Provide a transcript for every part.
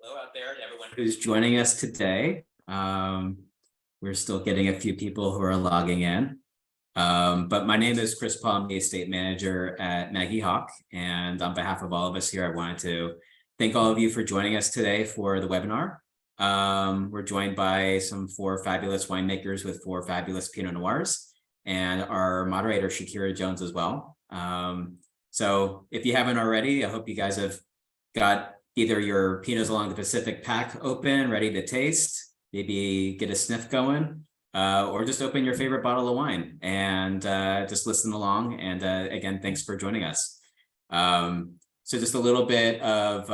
Hello out there to everyone who's joining us today. We're still getting a few people who are logging in. But my name is Chris Palm, the estate manager at Maggy Hawk. And on behalf of all of us here, I wanted to thank all of you for joining us today for the webinar. We're joined by some 4 fabulous winemakers with 4 fabulous Pinot Noirs and our moderator, Shakera Jones, as well. So if you haven't already, I hope you guys have got either your Pinots along the Pacific pack open, ready to taste, maybe get a sniff going, or just open your favorite bottle of wine and just listen along. And again, thanks for joining us. So just a little bit of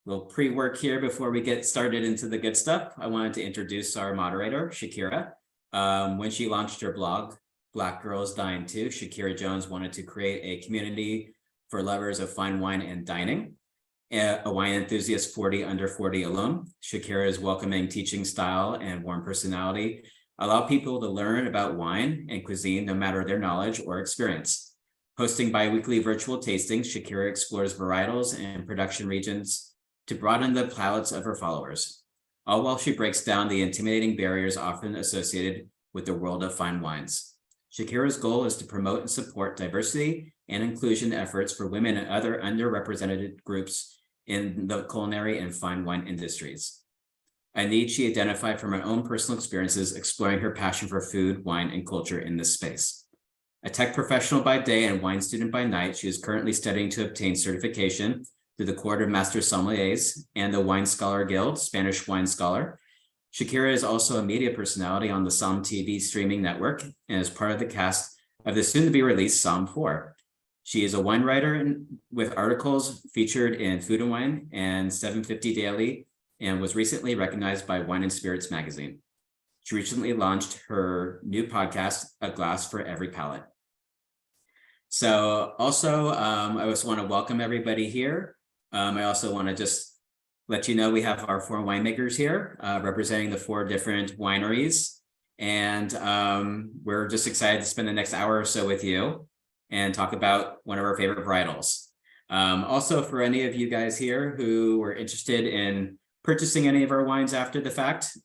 little pre-work here before we get started into the good stuff. I wanted to introduce our moderator, Shakera. When she launched her blog, Black Girls Dine Too, Shakera Jones wanted to create a community for lovers of fine wine and dining. A wine enthusiast 40 under 40 alum, Shakera's welcoming teaching style and warm personality allow people to learn about wine and cuisine no matter their knowledge or experience. Hosting bi-weekly virtual tastings, Shakera explores varietals and production regions to broaden the palates of her followers, all while she breaks down the intimidating barriers often associated with the world of fine wines. Shakera's goal is to promote and support diversity and inclusion efforts for women and other underrepresented groups in the culinary and fine wine industries. A need she identified from her own personal experiences exploring her passion for food, wine, and culture in this space. A tech professional by day and wine student by night, she is currently studying to obtain certification through the Court of Master Sommeliers and the Wine Scholar Guild, Spanish Wine Scholar. Shakera is also a media personality on the Somm TV streaming network and is part of the cast of the soon-to-be-released Somm 4. She is a wine writer with articles featured in Food and Wine and 750 Daily and was recently recognized by Wine and Spirits magazine. She recently launched her new podcast, A Glass for Every Palate. So also, I just want to welcome everybody here. I also want to just let you know we have our 4 winemakers here representing the 4 different wineries. And we're just excited to spend the next hour or so with you and talk about one of our favorite varietals. Also, for any of you guys here who were interested in purchasing any of our wines after the fact,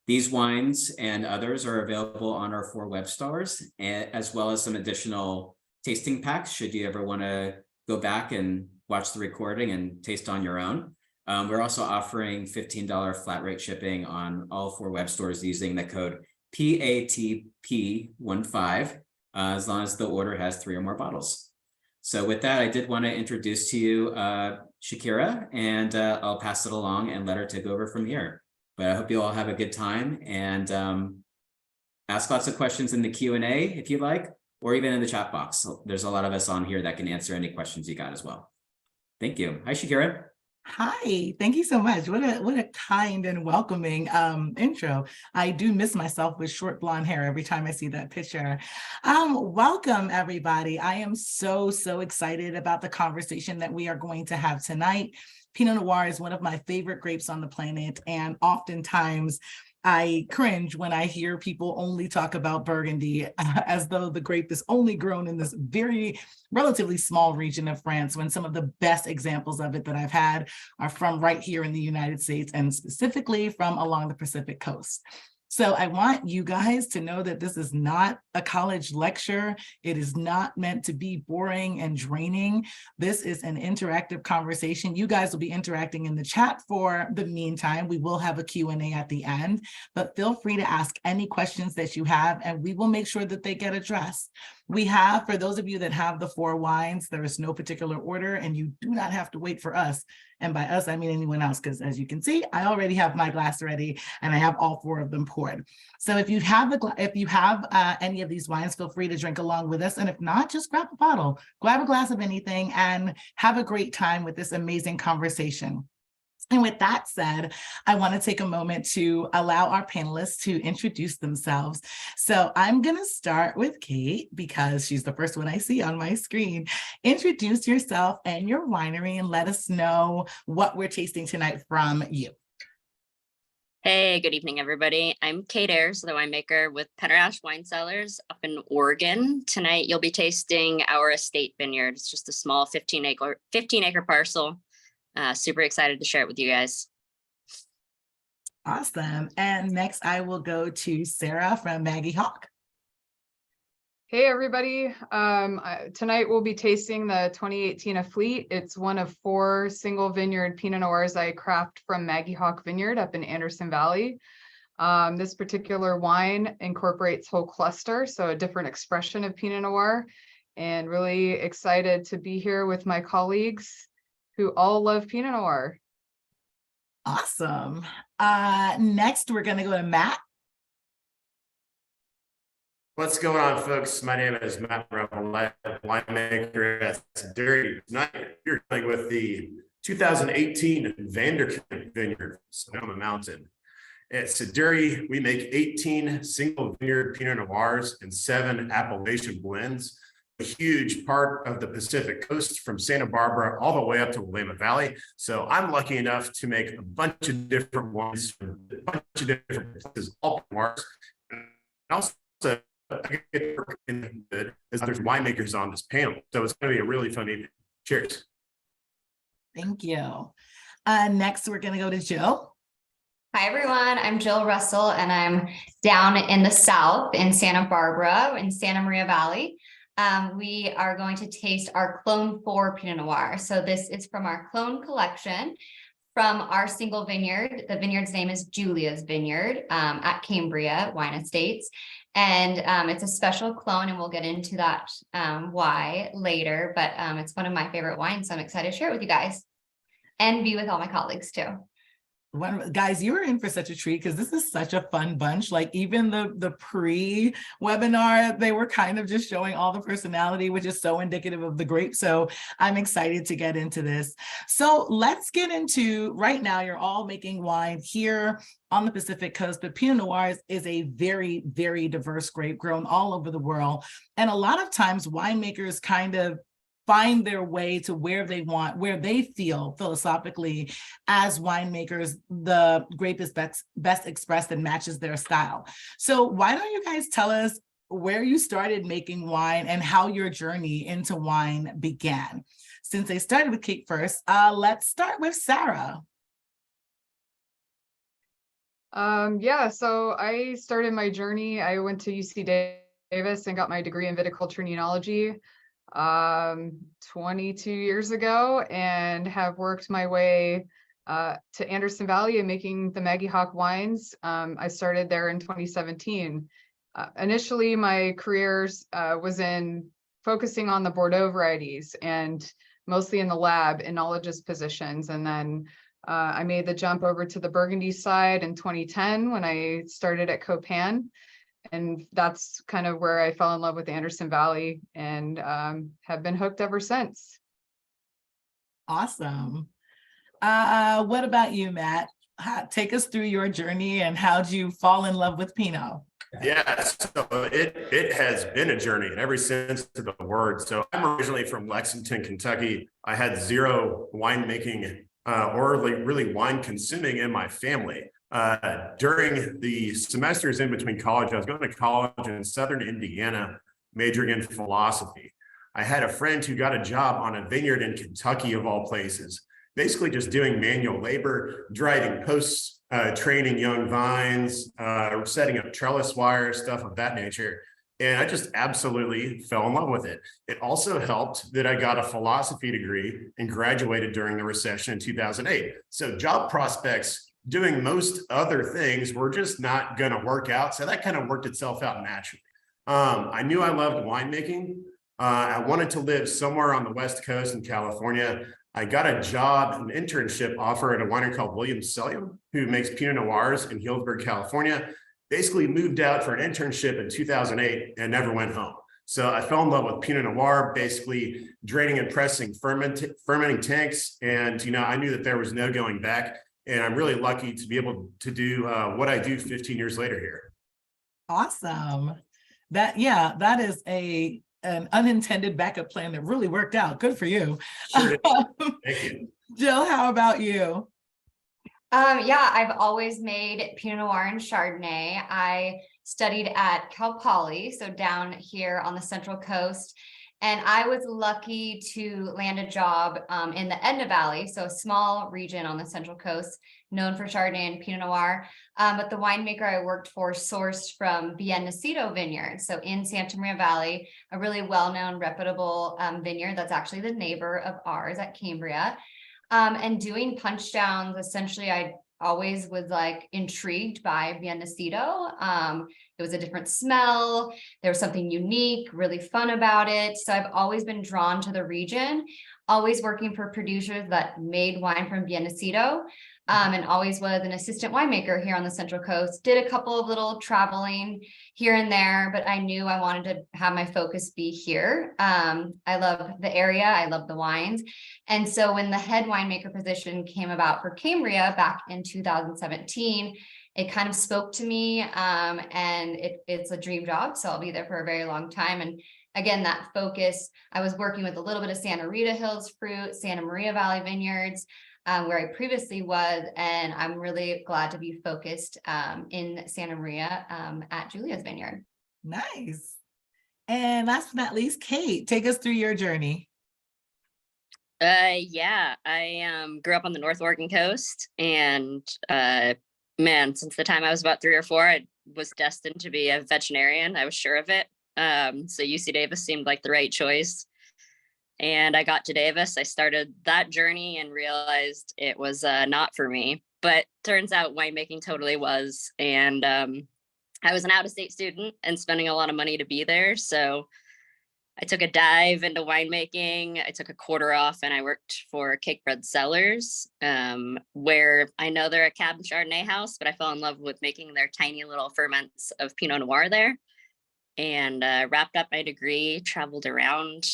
these wines and others are available on our 4 web stores, as well as some additional tasting packs should you ever want to go back and watch the recording and taste on your own. We're also offering $15 flat rate shipping on all 4 web stores using the code PATP15, as long as the order has 3 or more bottles. So with that, I did want to introduce to you Shakera, and I'll pass it along and let her take over from here. But I hope you all have a good time and ask lots of questions in the Q&A if you like, or even in the chat box. So there's a lot of us on here that can answer any questions you got as well. Thank you. Hi, Shakera. Hi, thank you so much. What a kind and welcoming intro. I do miss myself with short blonde hair every time I see that picture. Welcome, everybody. I am so excited about the conversation that we are going to have tonight. Pinot Noir is one of my favorite grapes on the planet, and oftentimes I cringe when I hear people only talk about Burgundy as though the grape is only grown in this very relatively small region of France, when some of the best examples of it that I've had are from right here in the United States, and specifically from along the Pacific coast. So I want you guys to know that this is not a college lecture. It is not meant to be boring and draining. This is an interactive conversation. You guys will be interacting in the chat for the meantime. We will have a Q&A at the end, but feel free to ask any questions that you have, and we will make sure that they get addressed. We have, for those of you that have the 4 wines, there is no particular order, and you do not have to wait for us. And by us, I mean anyone else, because as you can see, I already have my glass ready, and I have all 4 of them poured. So if you have any of these wines, feel free to drink along with us. And if not, just grab a bottle, grab a glass of anything, and have a great time with this amazing conversation. And with that said, I want to take a moment to allow our panelists to introduce themselves. So I'm going to start with Kate because she's the first one I see on my screen. Introduce yourself and your winery and let us know what we're tasting tonight from you. Hey, good evening, everybody. I'm Kate Ayres, the winemaker with Penner Wine Cellars up in Oregon. Tonight, you'll be tasting our estate vineyard. It's just a small 15-acre parcel. Super excited to share it with you guys. Awesome. And next I will go to Sarah from Maggy Hawk. Hey everybody, tonight we'll be tasting the 2018 Alfeet. It's one of 4 single vineyard Pinot Noirs I craft from Maggy Hawk Vineyard up in Anderson Valley. This particular wine incorporates whole cluster, so a different expression of Pinot Noir, and really excited to be here with my colleagues who all love Pinot Noir. Awesome. Next we're going to go to Matt. What's going on, folks? My name is Matt Revelette, winemaker at Siduri. Tonight, you're dealing with the 2018 Vineyard, Sonoma Mountain. At Siduri, we make 18 single vineyard Pinot Noirs and 7 Appellation blends. A huge part of the Pacific Coast from Santa Barbara all the way up to Willamette Valley. So I'm lucky enough to make a bunch of different wines from a bunch of different places, all Noirs. And also, I get to work in the, as there's winemakers on this panel. So it's going to be a really fun evening. Cheers. Thank you. Next, we're going to go to Jill. Hi, everyone. I'm Jill Russell, and I'm down in the South in Santa Barbara in Santa Maria Valley. We are going to taste our Clone 4 Pinot Noir. So this is from our Clone collection from our single vineyard. The vineyard's name is Julia's Vineyard at Cambria Wine Estates. And it's a special clone, and we'll get into that why later, but it's one of my favorite wines, so I'm excited to share it with you guys and be with all my colleagues too. Guys, you were in for such a treat because this is such a fun bunch. Like even the pre-webinar, they were kind of just showing all the personality, which is so indicative of the grape. So I'm excited to get into this. So let's get into, right now, you're all making wine here on the Pacific Coast, but Pinot Noir is a very, very diverse grape grown all over the world. And a lot of times winemakers kind of find their way to where they want, where they feel philosophically as winemakers, the grape is best expressed and matches their style. So why don't you guys tell us where you started making wine and how your journey into wine began? Since they started with Kate first, let's start with Sarah. Yeah, so I started my journey. I went to UC Davis and got my degree in viticulture and enology 22 years ago, and have worked my way to Anderson Valley and making the Maggy Hawk wines. I started there in 2017. Initially, my career was in focusing on the Bordeaux varieties and mostly in the lab enologist positions. And then I made the jump over to the Burgundy side in 2010 when I started at Copan. And that's kind of where I fell in love with Anderson Valley, and have been hooked ever since. Awesome. What about you, Matt? Take us through your journey and how'd you fall in love with Pinot? Yeah, so it has been a journey in every sense of the word. So I'm originally from Lexington, Kentucky. I had zero winemaking or really wine consuming in my family. During the semesters in between college, I was going to college in Southern Indiana, majoring in philosophy. I had a friend who got a job on a vineyard in Kentucky, of all places, basically just doing manual labor, driving posts, training young vines, setting up trellis wire, stuff of that nature. And I just absolutely fell in love with it. It also helped that I got a philosophy degree and graduated during the recession in 2008. So job prospects doing most other things were just not going to work out. So that kind of worked itself out naturally. I knew I loved winemaking. I wanted to live somewhere on the West Coast in California. I got a job, an internship offer at a winery called Williams, who makes Pinot Noirs in Healdsburg, California. Basically moved out for an internship in 2008 and never went home. So I fell in love with Pinot Noir, basically draining and pressing fermenting tanks. And, I knew that there was no going back. And I'm really lucky to be able to do what I do 15 years later here. Awesome. That is an unintended backup plan that really worked out. Good for you. Sure. Thank you. Jill, how about you? Yeah, I've always made Pinot Noir and Chardonnay. I studied at Cal Poly, so down here on the Central Coast, And I was lucky to land a job in the Edna Valley, so a small region on the Central Coast, known for Chardonnay and Pinot Noir. But the winemaker I worked for sourced from Vineyard Vineyard. So in Santa Maria Valley, a really well-known, reputable vineyard that's actually the neighbor of ours at Cambria. And doing punch downs, essentially, I always was like intrigued by Vinacito. It was a different smell. There was something unique, really fun about it. So I've always been drawn to the region, always working for producers that made wine from Vinacito. And always was an assistant winemaker here on the Central Coast. Did a couple of little traveling here and there, but I knew I wanted to have my focus be here. I love the area. I love the wines. And so when the head winemaker position came about for Cambria back in 2017, it kind of spoke to me, and it's a dream job. So I'll be there for a very long time. And again, that focus, I was working with a little bit of Santa Rita Hills fruit, Santa Maria Valley vineyards, where I previously was, and I'm really glad to be focused in Santa Maria at Julia's Vineyard. Nice. And last but not least, Kate, take us through your journey. Yeah, I grew up on the North Oregon coast, and man, since the time I was about 3 or 4, I was destined to be a veterinarian. I was sure of it. So UC Davis seemed like the right choice. And I got to Davis. I started that journey and realized it was not for me, but turns out winemaking totally was. And I was an out-of-state student and spending a lot of money to be there. So I took a dive into winemaking. I took a quarter off and I worked for Cakebread Cellars, where I know they're a Cab Chardonnay house, but I fell in love with making their tiny little ferments of Pinot Noir there. And wrapped up my degree, traveled around,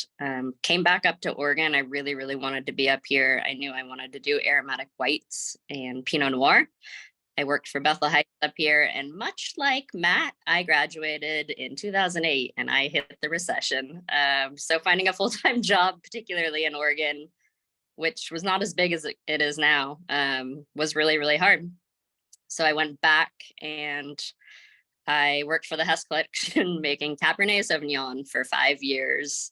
came back up to Oregon. I really, really wanted to be up here. I knew I wanted to do aromatic whites and Pinot Noir. I worked for Bethel Heights up here, and much like Matt, I graduated in 2008 and I hit the recession. So finding a full-time job, particularly in Oregon, which was not as big as it is now, was really, really hard. So I went back and I worked for the Hess Collection making Cabernet Sauvignon for 5 years,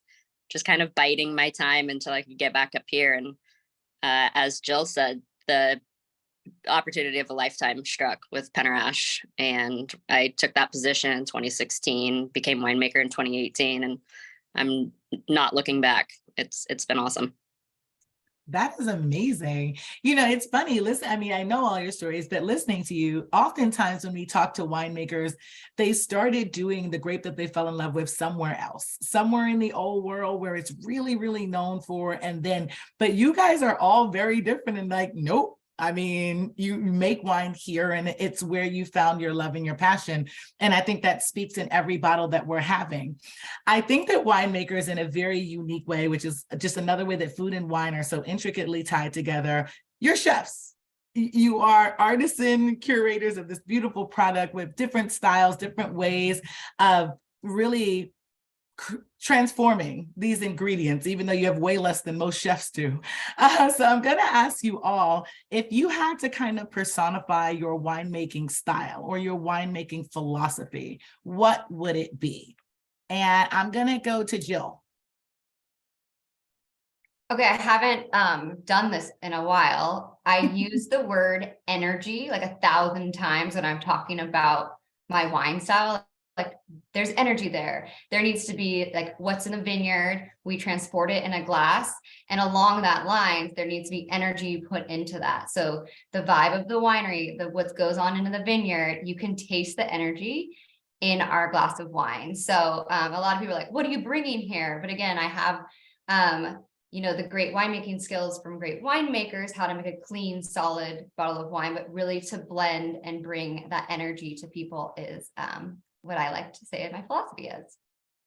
just kind of biding my time until I could get back up here. And as Jill said, the opportunity of a lifetime struck with Penarash, and I took that position in 2016, became winemaker in 2018, and I'm not looking back. It's been awesome. That is amazing. You know, it's funny. Listen, I mean, I know all your stories, but listening to you, oftentimes when we talk to winemakers, they started doing the grape that they fell in love with somewhere else, somewhere in the old world where it's really, really known for. And then, but you guys are all very different and like, nope. I mean, you make wine here and it's where you found your love and your passion. And I think that speaks in every bottle that we're having. I think that winemakers in a very unique way, which is just another way that food and wine are so intricately tied together. You're chefs. You are artisan curators of this beautiful product with different styles, different ways of really transforming these ingredients, even though you have way less than most chefs do. So I'm going to ask you all, if you had to kind of personify your winemaking style or your winemaking philosophy, what would it be? And I'm going to go to Jill. Okay, I haven't done this in a while. I use the word energy like 1,000 times when I'm talking about my wine style. Like there's energy there. There needs to be like what's in the vineyard. We transport it in a glass, and along that line, there needs to be energy put into that. So the vibe of the winery, what goes on into the vineyard, you can taste the energy in our glass of wine. So a lot of people are like, what are you bringing here? But again, I have, you know, the great winemaking skills from great winemakers, how to make a clean, solid bottle of wine, but really to blend and bring that energy to people is what I like to say my philosophy is.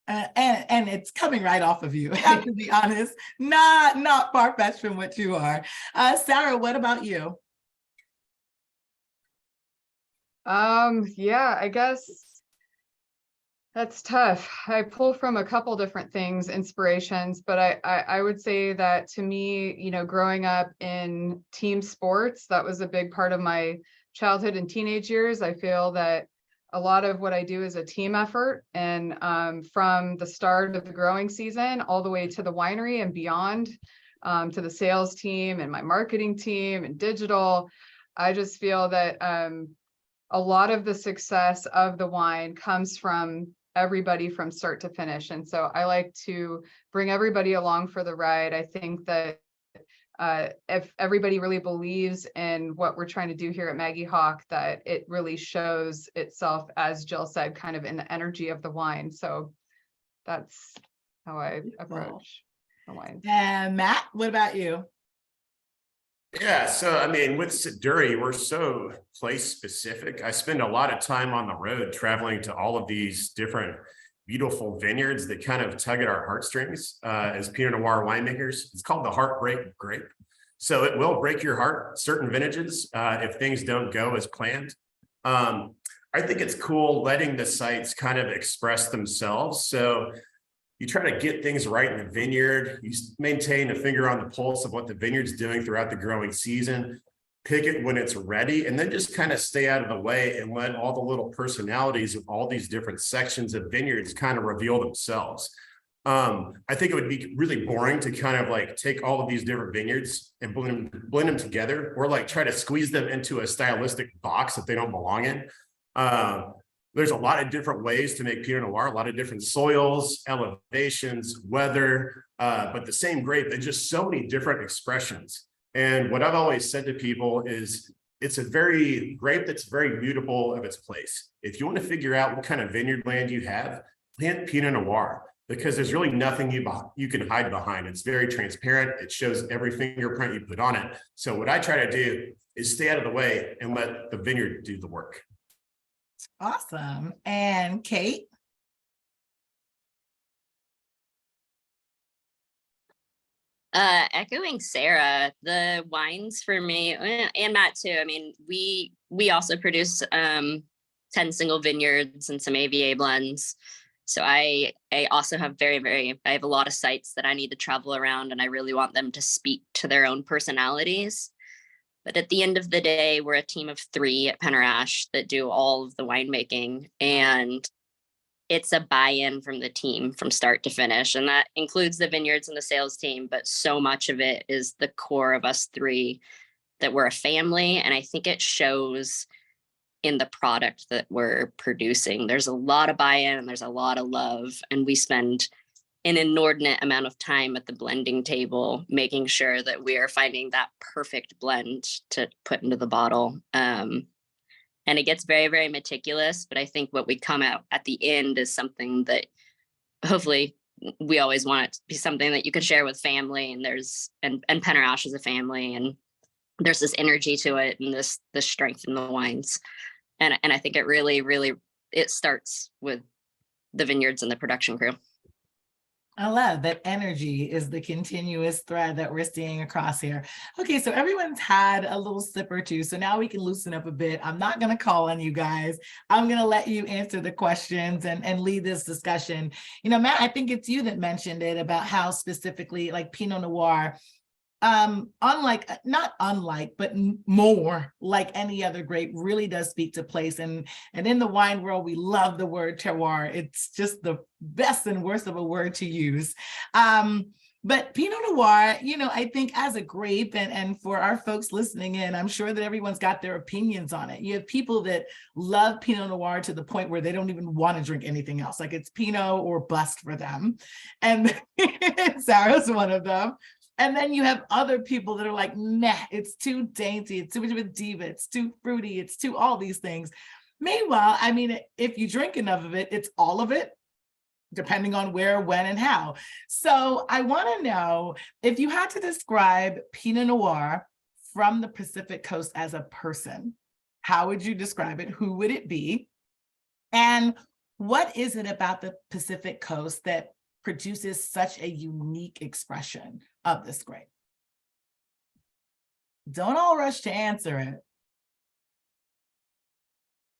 And it's coming right off of you, I have to be honest, not far-fetched from what you are. Sarah, what about you? Yeah, I guess that's tough. I pull from a couple different things, inspirations, but I would say that to me, you know, growing up in team sports, that was a big part of my childhood and teenage years. I feel that a lot of what I do is a team effort, and from the start of the growing season all the way to the winery and beyond, to the sales team and my marketing team and digital, I just feel that a lot of the success of the wine comes from everybody from start to finish. And so I like to bring everybody along for the ride. I think that if everybody really believes in what we're trying to do here at Maggy Hawk, that it really shows itself, as Jill said, kind of in the energy of the wine. So that's how I approach the wine. And Matt, what about you? Yeah, so I mean, with Siduri, we're so place specific. I spend a lot of time on the road traveling to all of these different beautiful vineyards that kind of tug at our heartstrings as Pinot Noir winemakers. It's called the heartbreak grape. So it will break your heart, certain vintages, if things don't go as planned. I think it's cool letting the sites kind of express themselves. So you try to get things right in the vineyard. You maintain a finger on the pulse of what the vineyard's doing throughout the growing season. Pick it when it's ready, and then just kind of stay out of the way and let all the little personalities of all these different sections of vineyards kind of reveal themselves. I think it would be really boring to kind of like take all of these different vineyards and blend them together, or like try to squeeze them into a stylistic box that they don't belong in. There's a lot of different ways to make Pinot Noir, a lot of different soils, elevations, weather, but the same grape, and just so many different expressions. And what I've always said to people is it's a very grape that's very mutable of its place. If you want to figure out what kind of vineyard land you have, plant Pinot Noir, because there's really nothing you can hide behind. It's very transparent. It shows every fingerprint you put on it. So what I try to do is stay out of the way and let the vineyard do the work. Awesome. And Kate? Echoing Sarah, the wines for me, and Matt too. I mean, we also produce 10 single vineyards and some AVA blends. So I also have I have a lot of sites that I need to travel around, and I really want them to speak to their own personalities. But at the end of the day, we're a team of 3 at Penner-Ash that do all of the winemaking, and it's a buy-in from the team from start to finish. And that includes the vineyards and the sales team, but so much of it is the core of us 3, that we're a family. And I think it shows in the product that we're producing. There's a lot of buy-in and there's a lot of love, and we spend an inordinate amount of time at the blending table, making sure that we are finding that perfect blend to put into the bottle. And it gets very, very meticulous, but I think what we come out at the end is something that hopefully we always want it to be something that you can share with family, and and Penner-Ash is a family, and there's this energy to it and this strength in the wines. And I think it really, really, it starts with the vineyards and the production crew. I love that energy is the continuous thread that we're seeing across here. Okay, so everyone's had a little sip or two, so now we can loosen up a bit. I'm not going to call on you guys. I'm going to let you answer the questions and lead this discussion. You know, Matt, I think it's you that mentioned it about how specifically like Pinot Noir, not unlike, but more like any other grape, really does speak to place. And in the wine world, we love the word terroir. It's just the best and worst of a word to use. But Pinot Noir, you know, I think as a grape, and for our folks listening in, I'm sure that everyone's got their opinions on it. You have people that love Pinot Noir to the point where they don't even want to drink anything else. Like it's Pinot or bust for them. And Sarah's one of them. And then you have other people that are like, nah, it's too dainty, it's too much of a diva, it's too fruity, it's too all these things. Meanwhile, I mean, if you drink enough of it, it's all of it, depending on where, when, and how. So I want to know, if you had to describe Pinot Noir from the Pacific Coast as a person, how would you describe it? Who would it be? And what is it about the Pacific Coast that produces such a unique expression of this grape? Don't all rush to answer it.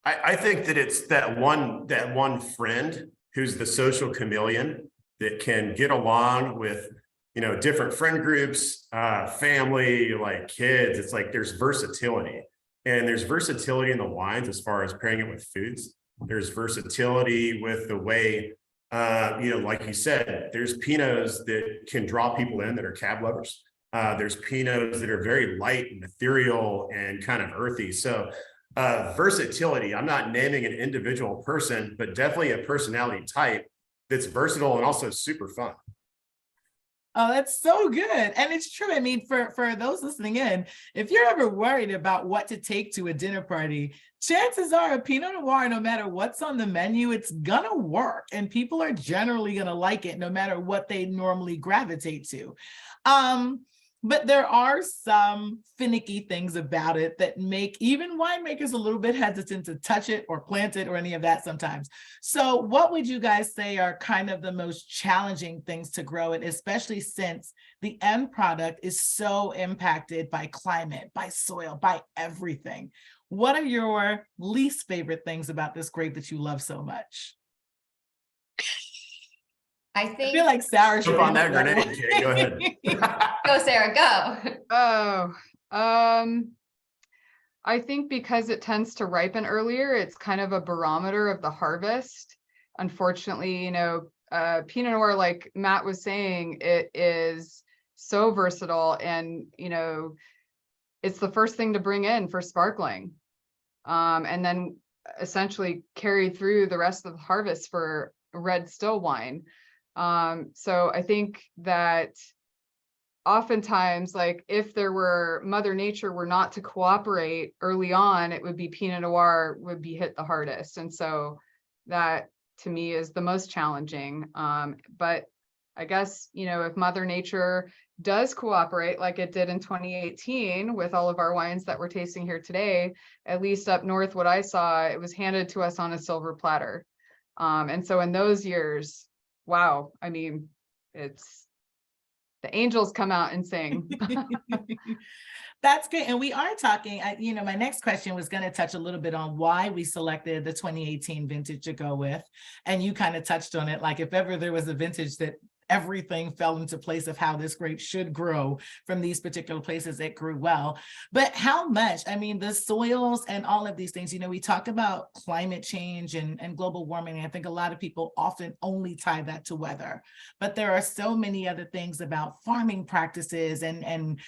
I think that it's that one friend who's the social chameleon that can get along with, you know, different friend groups, family, like kids. It's like there's versatility, and there's versatility in the wines as far as pairing it with foods. There's versatility with the way, like you said, there's Pinots that can draw people in that are cab lovers. There's Pinots that are very light and ethereal and kind of earthy. So versatility, I'm not naming an individual person, but definitely a personality type that's versatile and also super fun. Oh, that's so good. And it's true. I mean, for those listening in, if you're ever worried about what to take to a dinner party, chances are a Pinot Noir, no matter what's on the menu, it's gonna work. And people are generally gonna like it no matter what they normally gravitate to. But there are some finicky things about it that make even winemakers a little bit hesitant to touch it or plant it or any of that sometimes. So what would you guys say are kind of the most challenging things to grow it, especially since the end product is so impacted by climate, by soil, by everything? What are your least favorite things about this grape that you love so much? I I feel like Sarah should Jump on that answer grenade, Jay. Go ahead. Go, Sarah, go. Oh, I think because it tends to ripen earlier, it's kind of a barometer of the harvest. Unfortunately, Pinot Noir, like Matt was saying, it is so versatile, and it's the first thing to bring in for sparkling, and then essentially carry through the rest of the harvest for red still wine. So I think that oftentimes, like if Mother Nature were not to cooperate early on, it would be Pinot Noir would be hit the hardest. And so that to me is the most challenging. But I guess, if Mother Nature does cooperate like it did in 2018 with all of our wines that we're tasting here today, at least up north, what I saw, it was handed to us on a silver platter. And so in those years, wow, I mean, it's the angels come out and sing. That's great. And we are talking, my next question was going to touch a little bit on why we selected the 2018 vintage to go with. And you kind of touched on it, like if ever there was a vintage that everything fell into place of how this grape should grow from these particular places, it grew well. But how much, I mean, the soils and all of these things, we talked about climate change and global warming. I think a lot of people often only tie that to weather, but there are so many other things about farming practices and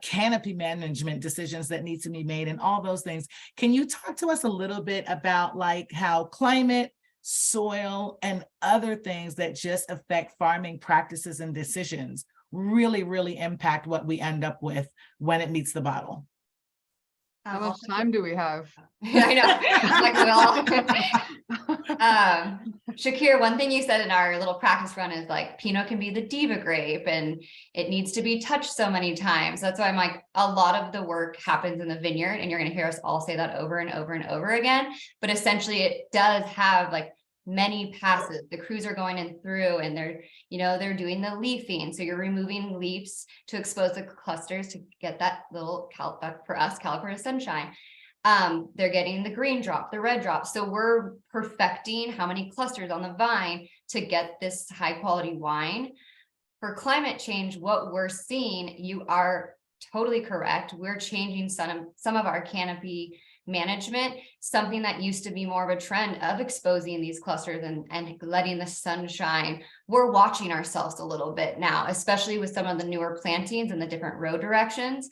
canopy management decisions that need to be made and all those things. Can you talk to us a little bit about like how climate, soil, and other things that just affect farming practices and decisions really, really impact what we end up with when it meets the bottle? How much time do we have? I know. Shakera, one thing you said in our little practice run is like Pinot can be the diva grape and it needs to be touched so many times. That's why I'm like, a lot of the work happens in the vineyard, and you're going to hear us all say that over and over and over again. But essentially it does have like many passes. The crews are going in through and they're doing the leafing. So you're removing leaves to expose the clusters to get that little for us, caliper sunshine. They're getting the green drop, the red drop. So we're perfecting how many clusters on the vine to get this high quality wine. For climate change, what we're seeing, you are totally correct. We're changing some of our canopy management, something that used to be more of a trend of exposing these clusters and letting the sun shine. We're watching ourselves a little bit now, especially with some of the newer plantings and the different row directions.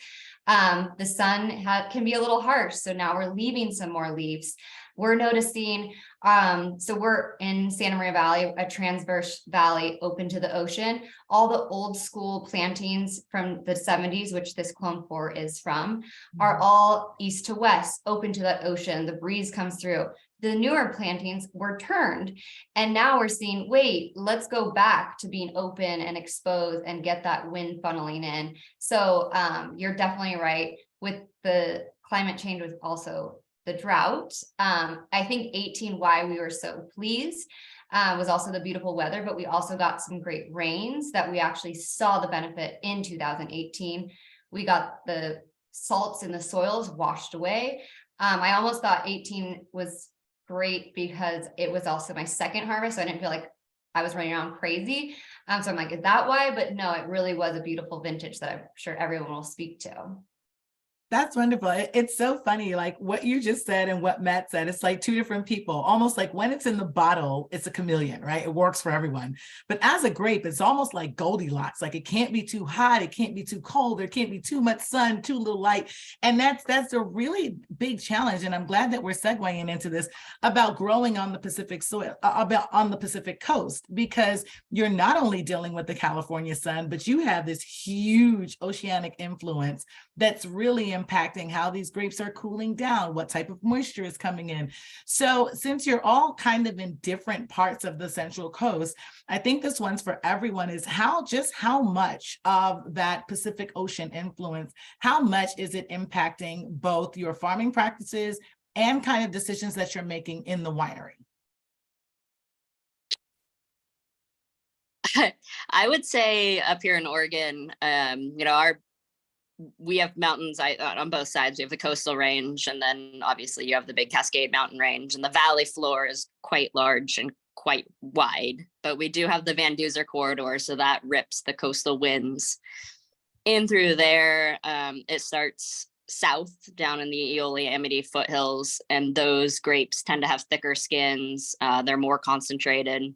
The sun can be a little harsh. So now we're leaving some more leaves. We're noticing, so we're in Santa Maria Valley, a transverse valley open to the ocean. All the old school plantings from the 70s, which this clone 4 is from, are all east to west, open to that ocean. The breeze comes through. The newer plantings were turned, and now we're seeing, wait, let's go back to being open and exposed and get that wind funneling in. So you're definitely right with the climate change, with also the drought. I think 18, why we were so pleased was also the beautiful weather, but we also got some great rains that we actually saw the benefit in 2018. We got the salts in the soils washed away. I almost thought 18 was great because it was also my second harvest, so I didn't feel like I was running around crazy. So I'm like, is that why? But no, it really was a beautiful vintage that I'm sure everyone will speak to. That's wonderful. It's so funny, like what you just said and what Matt said. It's like two different people, almost like when it's in the bottle, it's a chameleon, right? It works for everyone. But as a grape, it's almost like Goldilocks. Like it can't be too hot, it can't be too cold, there can't be too much sun, too little light. And that's a really big challenge. And I'm glad that we're segueing into this about growing on the Pacific soil, about on the Pacific coast, because you're not only dealing with the California sun, but you have this huge oceanic influence that's really impacting how these grapes are cooling down, what type of moisture is coming in. So since you're all kind of in different parts of the Central Coast, I think this one's for everyone is how much of that Pacific Ocean influence, how much is it impacting both your farming practices and kind of decisions that you're making in the winery? I would say up here in Oregon, we have mountains on both sides. We have the coastal range, and then obviously you have the big Cascade Mountain range, and the valley floor is quite large and quite wide. But we do have the Van Duzer corridor, so that rips the coastal winds in through there. It starts south down in the Eole-Amity foothills, and those grapes tend to have thicker skins. They're more concentrated.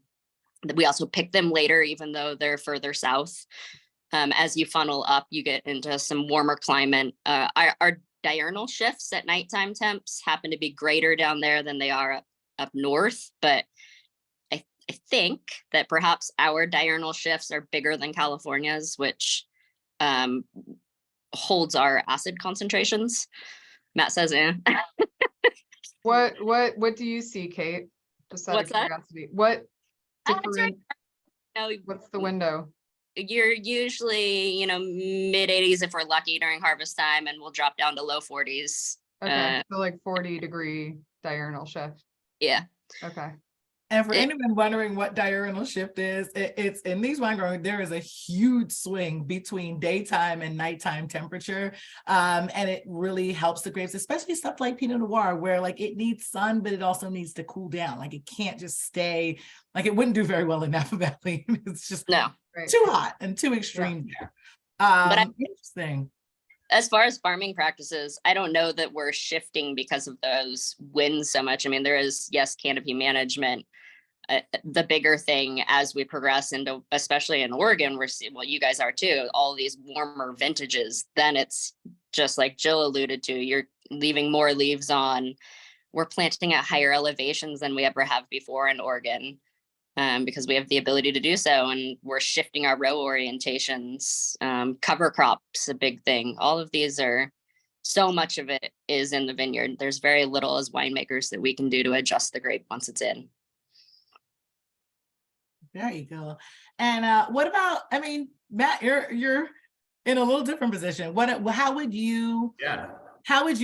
We also pick them later, even though they're further south. As you funnel up, you get into some warmer climate. Our diurnal shifts at nighttime temps happen to be greater down there than they are up north, but I think that perhaps our diurnal shifts are bigger than California's, which holds our acid concentrations. Matt says, eh. What do you see, Kate? Just out What's of that? curiosity. What different, No, what's the window? you're usually, mid 80s if we're lucky during harvest time, and we'll drop down to low 40s. Okay, so like 40-degree diurnal shift. Yeah. Okay. And for anyone wondering what diurnal shift is, it's in these wine growing, there is a huge swing between daytime and nighttime temperature. And it really helps the grapes, especially stuff like Pinot Noir, where like it needs sun, but it also needs to cool down. Like it can't just stay, like it wouldn't do very well in Napa Valley. It's just No. too hot and too extreme there. But Interesting. as far as farming practices, I don't know that we're shifting because of those winds so much. I mean, there is, yes, canopy management. The bigger thing as we progress into, especially in Oregon, we're seeing, well, you guys are too, all these warmer vintages, then it's just like Jill alluded to, you're leaving more leaves on. We're planting at higher elevations than we ever have before in Oregon, because we have the ability to do so, and we're shifting our row orientations. Cover crops, a big thing. All of these are, so much of it is in the vineyard. There's very little as winemakers that we can do to adjust the grape once it's in. There you go. And what about, I mean, Matt, you're in a little different position. How would you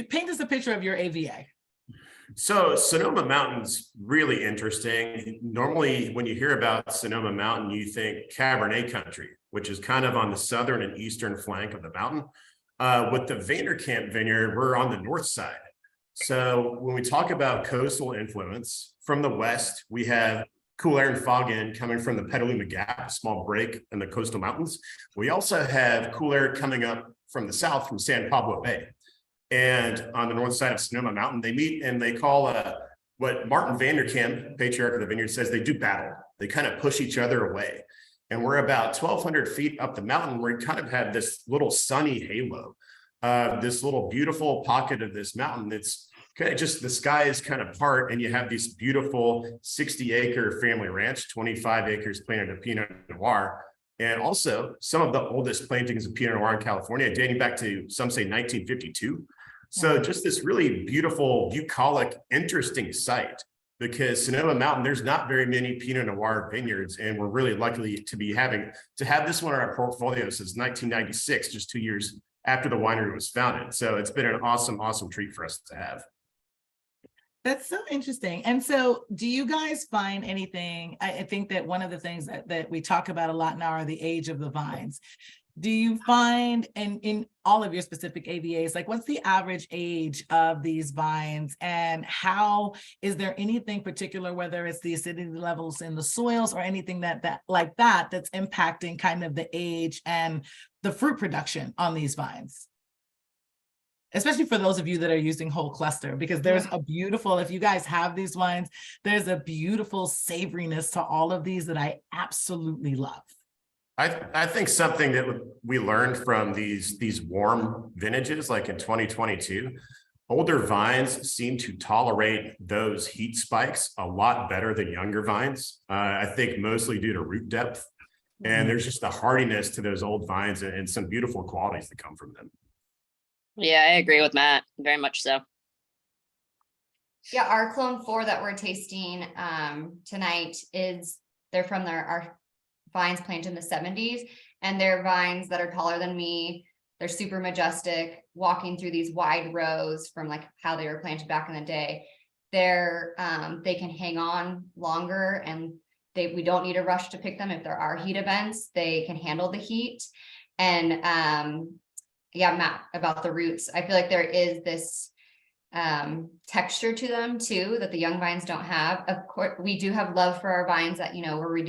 paint us a picture of your AVA? So Sonoma Mountain's really interesting. Normally, when you hear about Sonoma Mountain, you think Cabernet country, which is kind of on the southern and eastern flank of the mountain. With the Vanderkamp vineyard, we're on the north side. So when we talk about coastal influence, from the west, we have cool air and fog in coming from the Petaluma Gap, a small break in the coastal mountains. We also have cool air coming up from the south from San Pablo Bay. And on the north side of Sonoma Mountain, they meet and they call what Martin Vanderkamp, patriarch of the vineyard, says they do battle. They kind of push each other away. And we're about 1,200 feet up the mountain where we kind of have this little sunny halo, this little beautiful pocket of this mountain that's kind of just, the sky is kind of part, and you have these beautiful 60-acre family ranch, 25 acres planted of Pinot Noir. And also some of the oldest plantings of Pinot Noir in California, dating back to, some say, 1952. So just this really beautiful, bucolic, interesting site, because Sonoma Mountain, there's not very many Pinot Noir vineyards, and we're really lucky to have this one in our portfolio since 1996, just 2 years after the winery was founded. So it's been an awesome, awesome treat for us to have. That's so interesting. And so do you guys find anything, I think that one of the things that we talk about a lot now are the age of the vines. Do you find in all of your specific AVAs, like what's the average age of these vines, and how is there anything particular, whether it's the acidity levels in the soils or anything that's impacting kind of the age and the fruit production on these vines? especially for those of you that are using whole cluster, because there's a beautiful, if you guys have these wines, there's a beautiful savoriness to all of these that I absolutely love. I think something that we learned from these warm vintages, like in 2022, older vines seem to tolerate those heat spikes a lot better than younger vines. I think mostly due to root depth. And there's just a hardiness to those old vines and some beautiful qualities that come from them. Yeah, I agree with Matt, very much so. Yeah, our clone 4 that we're tasting tonight they're from our vines planted in the 70s, and they're vines that are taller than me. They're super majestic, walking through these wide rows from like how they were planted back in the day. They can hang on longer, and we don't need a rush to pick them. If there are heat events, they can handle the heat. And yeah, Matt, about the roots, I feel like there is this texture to them too that the young vines don't have. Of course, we do have love for our vines that, were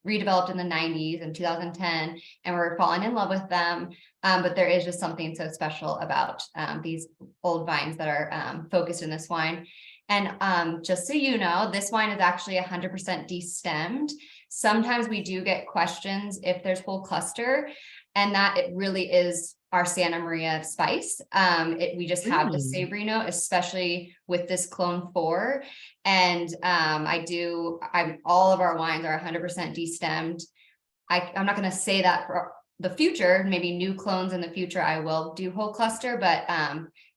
redeveloped in the 90s and 2010, and we're falling in love with them. But there is just something so special about these old vines that are focused in this wine. And just so you know, this wine is actually 100% destemmed. Sometimes we do get questions if there's whole cluster, and that it really is our Santa Maria spice. We just have the savory note, especially with this clone 4. And all of our wines are 100% destemmed. I'm not going to say that for the future, maybe new clones in the future, I will do whole cluster, but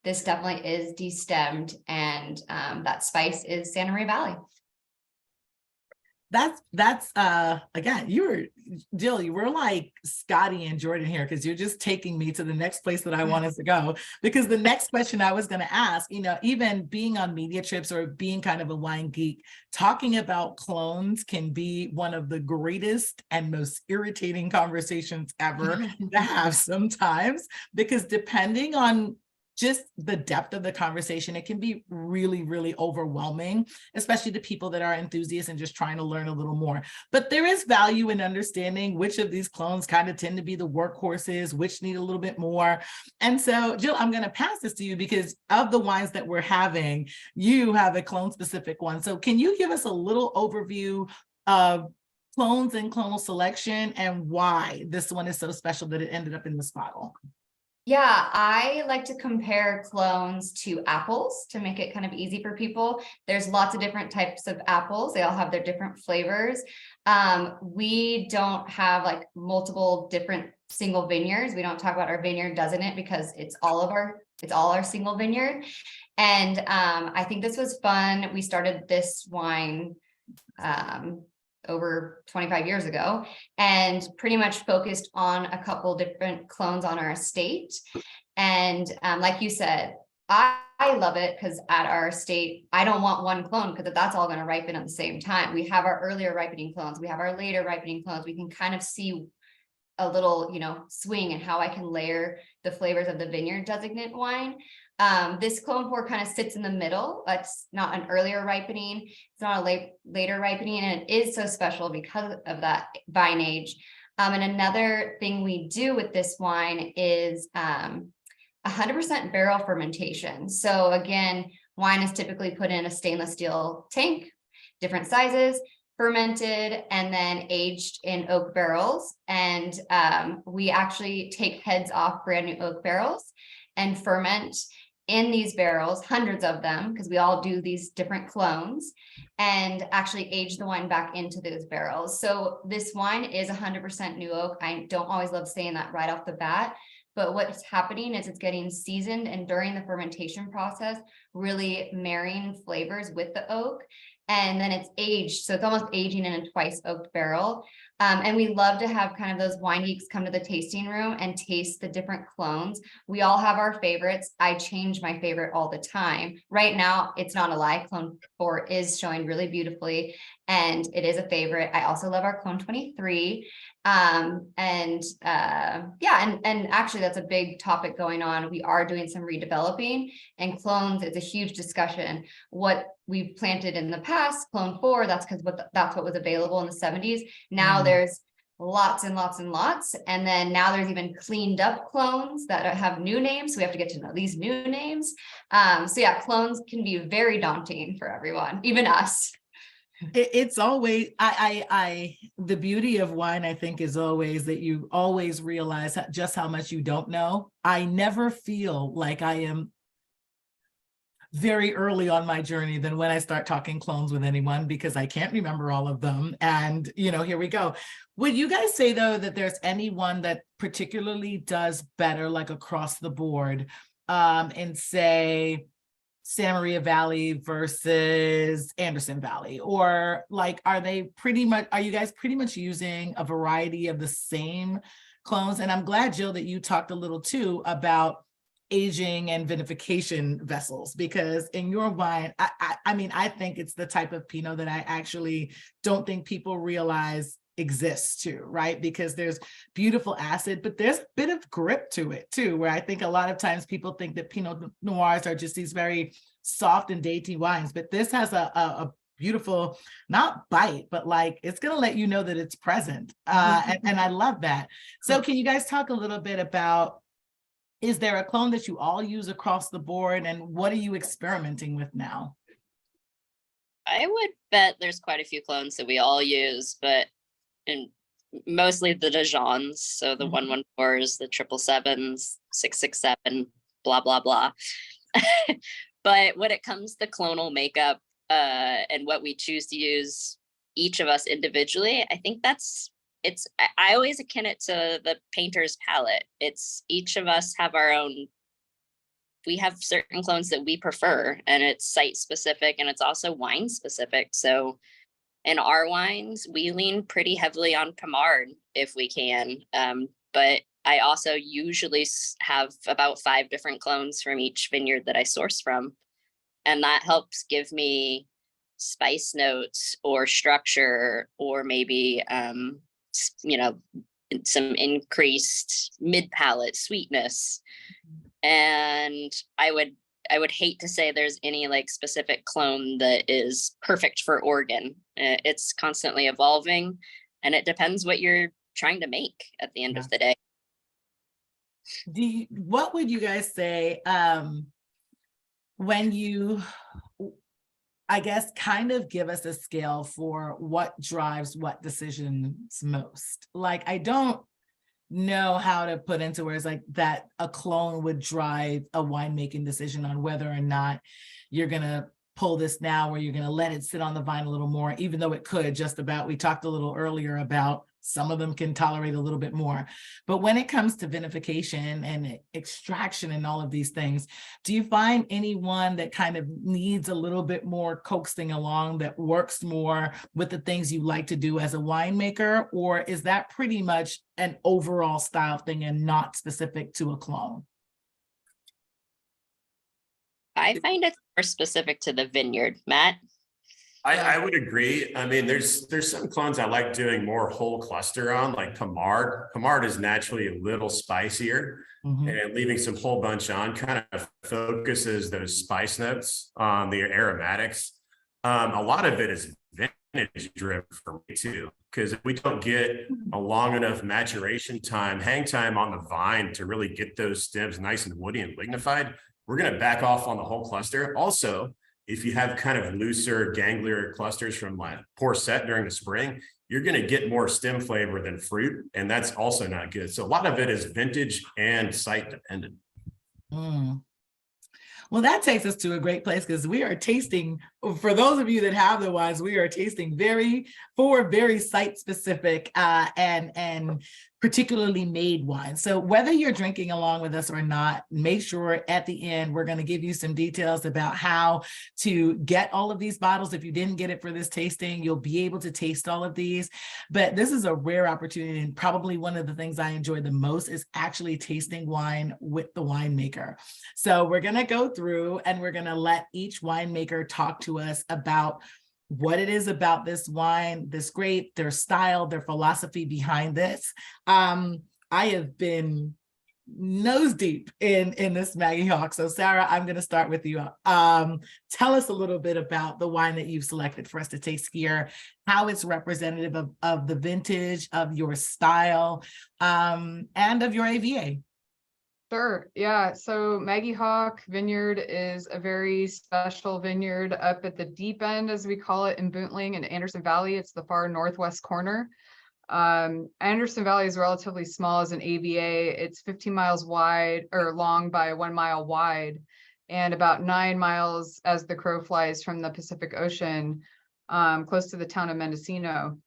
this definitely is destemmed, and that spice is Santa Maria Valley. That's again, Jill, you were like Scotty and Jordan here, because you're just taking me to the next place that I want us to go. Because the next question I was going to ask, even being on media trips or being kind of a wine geek, talking about clones can be one of the greatest and most irritating conversations ever to have sometimes, because depending on just the depth of the conversation, it can be really, really overwhelming, especially to people that are enthusiasts and just trying to learn a little more. But there is value in understanding which of these clones kind of tend to be the workhorses, which need a little bit more. And so, Jill, I'm going to pass this to you, because of the wines that we're having, you have a clone specific one. So can you give us a little overview of clones and clonal selection and why this one is so special that it ended up in this bottle? Yeah, I like to compare clones to apples to make it kind of easy for people. There's lots of different types of apples. They all have their different flavors. We don't have like multiple different single vineyards. We don't talk about our vineyard, doesn't it? Because it's all our single vineyard. And I think this was fun. We started this wine over 25 years ago, and pretty much focused on a couple different clones on our estate. And like you said, I love it because at our estate, I don't want one clone, because that's all going to ripen at the same time. We have our earlier ripening clones, we have our later ripening clones. We can kind of see a little, swing in how I can layer the flavors of the vineyard designate wine. This clone 4 kind of sits in the middle. It's not an earlier ripening, it's not a later ripening, and it is so special because of that vine age. And another thing we do with this wine is 100% barrel fermentation. So again, wine is typically put in a stainless steel tank, different sizes, fermented, and then aged in oak barrels. And we actually take heads off brand new oak barrels and ferment in these barrels, hundreds of them, because we all do these different clones, and actually age the wine back into those barrels. So this wine is 100% new oak. I don't always love saying that right off the bat, but what's happening is it's getting seasoned, and during the fermentation process, really marrying flavors with the oak. And then it's aged. So it's almost aging in a twice oaked barrel. And we love to have kind of those wine geeks come to the tasting room and taste the different clones. We all have our favorites. I change my favorite all the time. Right now, it's not a lie. Clone 4 is showing really beautifully, and it is a favorite. I also love our Clone 23. And actually that's a big topic going on. We are doing some redeveloping, and clones, it's a huge discussion. What we've planted in the past, Clone 4, that's because that's what was available in the 70s. Now there's lots and lots and lots. And then now there's even cleaned up clones that have new names. So we have to get to know these new names. So yeah, clones can be very daunting for everyone, even us. It's always, the beauty of wine, I think, is always that you always realize just how much you don't know. I never feel like I am very early on my journey than when I start talking clones with anyone, because I can't remember all of them. And, here we go. Would you guys say, though, that there's anyone that particularly does better, like across the board, in, say, Santa Maria Valley versus Anderson Valley? Or like, are you guys pretty much using a variety of the same clones? And I'm glad, Jill, that you talked a little too about aging and vinification vessels, because in your wine, I think it's the type of Pinot that I actually don't think people realize exists too, right? Because there's beautiful acid, but there's a bit of grip to it too, where I think a lot of times people think that Pinot Noirs are just these very soft and dainty wines, but this has a beautiful, not bite, but like, it's going to let you know that it's present. And I love that. So can you guys talk a little bit about, is there a clone that you all use across the board, and what are you experimenting with now? I would bet there's quite a few clones that we all use, and mostly the Dijons, so the 114s, the 777s, 667, blah, blah, blah. But when it comes to clonal makeup and what we choose to use, each of us individually, I think I always akin it to the painter's palette. It's each of us have our own, we have certain clones that we prefer, and it's site specific, and it's also wine specific. So in our wines, we lean pretty heavily on Kamp if we can. But I also usually have about 5 different clones from each vineyard that I source from. And that helps give me spice notes or structure, or maybe, some increased mid-palate sweetness. And I would hate to say there's any like specific clone that is perfect for Oregon. It's constantly evolving, and it depends what you're trying to make at the end of the day. What would you guys say when you, I guess, kind of give us a scale for what drives what decisions most? Like, I don't know how to put into words like that a clone would drive a winemaking decision on whether or not you're going to pull this now, or you're going to let it sit on the vine a little more, even though it could just about, we talked a little earlier about some of them can tolerate a little bit more. But when it comes to vinification and extraction and all of these things, do you find anyone that kind of needs a little bit more coaxing along, that works more with the things you like to do as a winemaker? Or is that pretty much an overall style thing and not specific to a clone? I find it's more specific to the vineyard. Matt? I would agree. I mean, there's some clones I like doing more whole cluster on, like Kamp. Kamp is naturally a little spicier, and leaving some whole bunch on kind of focuses those spice notes on the aromatics. A lot of it is vintage driven for me too, because if we don't get a long enough maturation time, hang time on the vine to really get those stems nice and woody and lignified, we're going to back off on the whole cluster. Also, if you have kind of looser, ganglier clusters from like poor set during the spring, you're going to get more stem flavor than fruit, and that's also not good. So a lot of it is vintage and site dependent. Well, that takes us to a great place, because we are tasting, for those of you that have the wines, we are tasting four very site specific and particularly made wines. So whether you're drinking along with us or not, make sure at the end, we're going to give you some details about how to get all of these bottles. If you didn't get it for this tasting, you'll be able to taste all of these. But this is a rare opportunity, and probably one of the things I enjoy the most is actually tasting wine with the winemaker. So we're going to go through and we're going to let each winemaker talk to us about what it is about this wine, this grape, their style, their philosophy behind this. I have been nose deep in this Maggy Hawk. So Sarah, I'm going to start with you. Tell us a little bit about the wine that you've selected for us to taste here, how it's representative of the vintage, of your style, and of your AVA. Sure. Yeah. So Maggy Hawk Vineyard is a very special vineyard up at the deep end, as we call it, in Bootling and Anderson Valley. It's the far northwest corner. Anderson Valley is relatively small as an AVA. It's 15 miles wide or long by 1 mile wide, and about 9 miles as the crow flies from the Pacific Ocean, close to the town of Mendocino.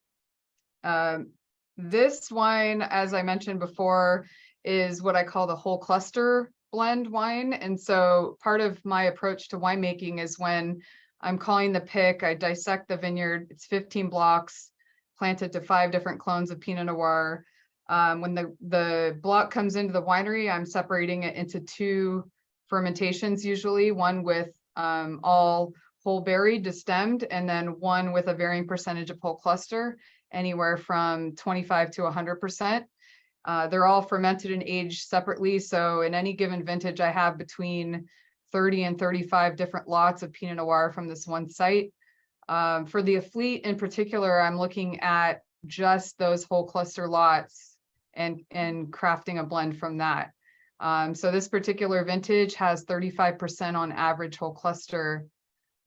This wine, as I mentioned before, is what I call the whole cluster blend wine. And so part of my approach to winemaking is when I'm calling the pick, I dissect the vineyard. It's 15 blocks planted to 5 different clones of Pinot Noir. When the block comes into the winery, I'm separating it into 2 fermentations, usually one with all whole berry destemmed, and then one with a varying percentage of whole cluster, anywhere from 25 to 100%. They're all fermented and aged separately. So in any given vintage, I have between 30 and 35 different lots of Pinot Noir from this one site. For the Alfeet in particular, I'm looking at just those whole cluster lots and crafting a blend from that. So this particular vintage has 35% on average whole cluster,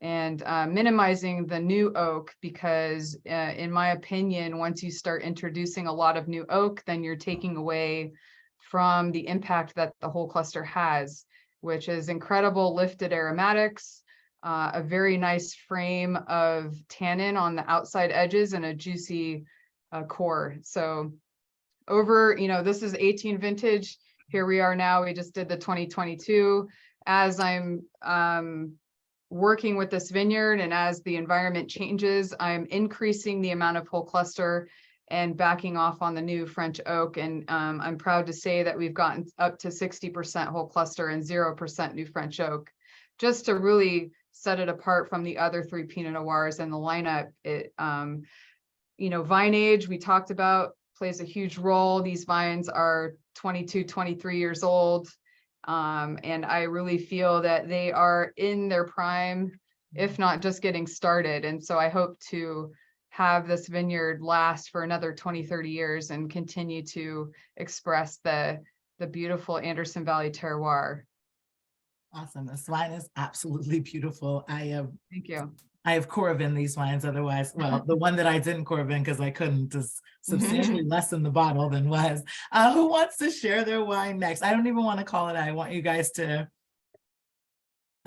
and minimizing the new oak, because in my opinion, once you start introducing a lot of new oak, then you're taking away from the impact that the whole cluster has, which is incredible lifted aromatics, a very nice frame of tannin on the outside edges, and a juicy core. So over, this is 18 vintage. Here we are now, we just did the 2022. As I'm working with this vineyard, and as the environment changes, I'm increasing the amount of whole cluster and backing off on the new French oak. And I'm proud to say that we've gotten up to 60% whole cluster and 0% new French oak, just to really set it apart from the other 3 Pinot Noirs in the lineup. It, vine age, we talked about, plays a huge role. These vines are 22, 23 years old. And I really feel that they are in their prime, if not just getting started. And so I hope to have this vineyard last for another 20, 30 years and continue to express the beautiful Anderson Valley terroir. Awesome. This wine is absolutely beautiful. Thank you. I have Coravin these wines. Otherwise, well, the one that I didn't Coravin because I couldn't is substantially less in the bottle than was. Who wants to share their wine next? I don't even want to call it. I want you guys to.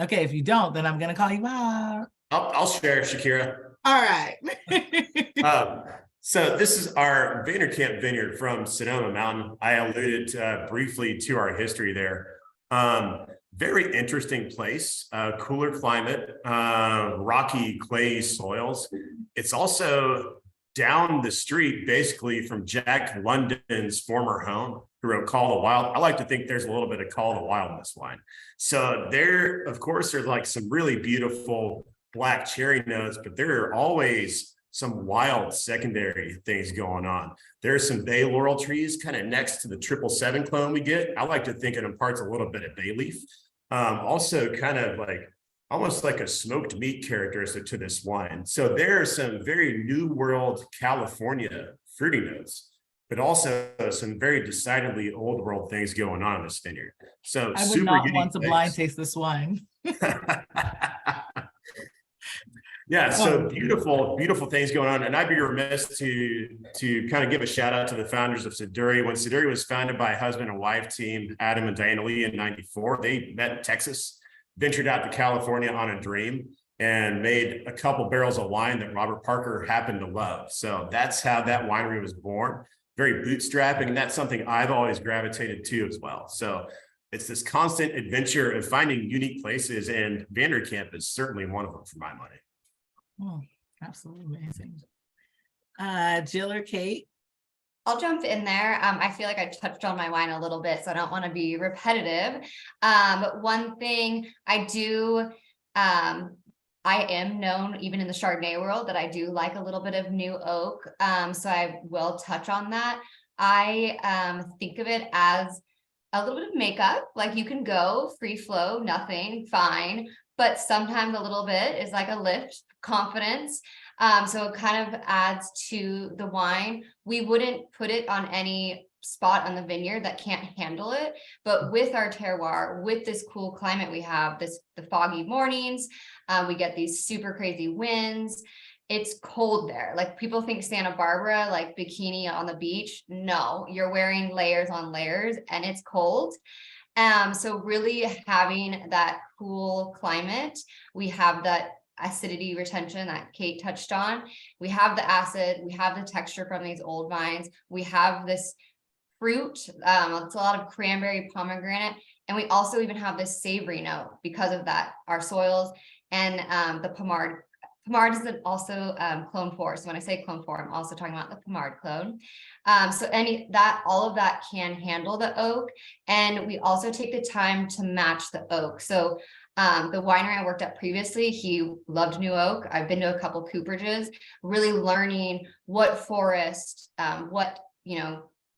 Okay, if you don't, then I'm going to call you out. I'll share, Shakera. All right. So this is our Camp vineyard from Sonoma Mountain. I alluded briefly to our history there. Very interesting place, cooler climate, rocky clay soils. It's also down the street, basically, from Jack London's former home, who wrote Call the Wild. I like to think there's a little bit of Call the Wild in this wine. So there, of course, there's like some really beautiful black cherry notes, but there are always some wild secondary things going on. There's some bay laurel trees kind of next to the 777 clone we get. I like to think it imparts a little bit of bay leaf. Also kind of like almost like a smoked meat characteristic to this wine. So there are some very new world California fruity notes, but also some very decidedly old world things going on in this vineyard. So I would not want to blind taste this wine. Yeah, so beautiful things going on. And I'd be remiss to kind of give a shout out to the founders of Siduri. When Siduri was founded by a husband and wife team, Adam and Diana Lee, in '94, they met in Texas, ventured out to California on a dream, and made a couple barrels of wine that Robert Parker happened to love. So that's how that winery was born. Very bootstrapping, and that's something I've always gravitated to as well. So it's this constant adventure of finding unique places, and Camp is certainly one of them for my money. Oh, absolutely amazing. Jill or Kate? I'll jump in there. I feel like I touched on my wine a little bit, so I don't want to be repetitive. But one thing I do, I am known even in the Chardonnay world that I do like a little bit of new oak. So I will touch on that. I think of it as a little bit of makeup, like you can go free flow, nothing, fine. But sometimes a little bit is like a lift, confidence. So it kind of adds to the wine. We wouldn't put it on any spot on the vineyard that can't handle it. But with our terroir, with this cool climate we have, the foggy mornings, we get these super crazy winds. It's cold there. Like people think Santa Barbara, like bikini on the beach. No, you're wearing layers on layers and it's cold. So really having that cool climate, we have that acidity retention that Kate touched on. We have the acid, we have the texture from these old vines. We have this fruit, it's a lot of cranberry, pomegranate, and we also even have this savory note because of that, our soils and the Pommard. Pommard is also clone 4. So when I say clone 4, I'm also talking about the Pommard clone. So all of that can handle the oak. And we also take the time to match the oak. So the winery I worked at previously, he loved new oak. I've been to a couple cooperages, really learning what forest, what,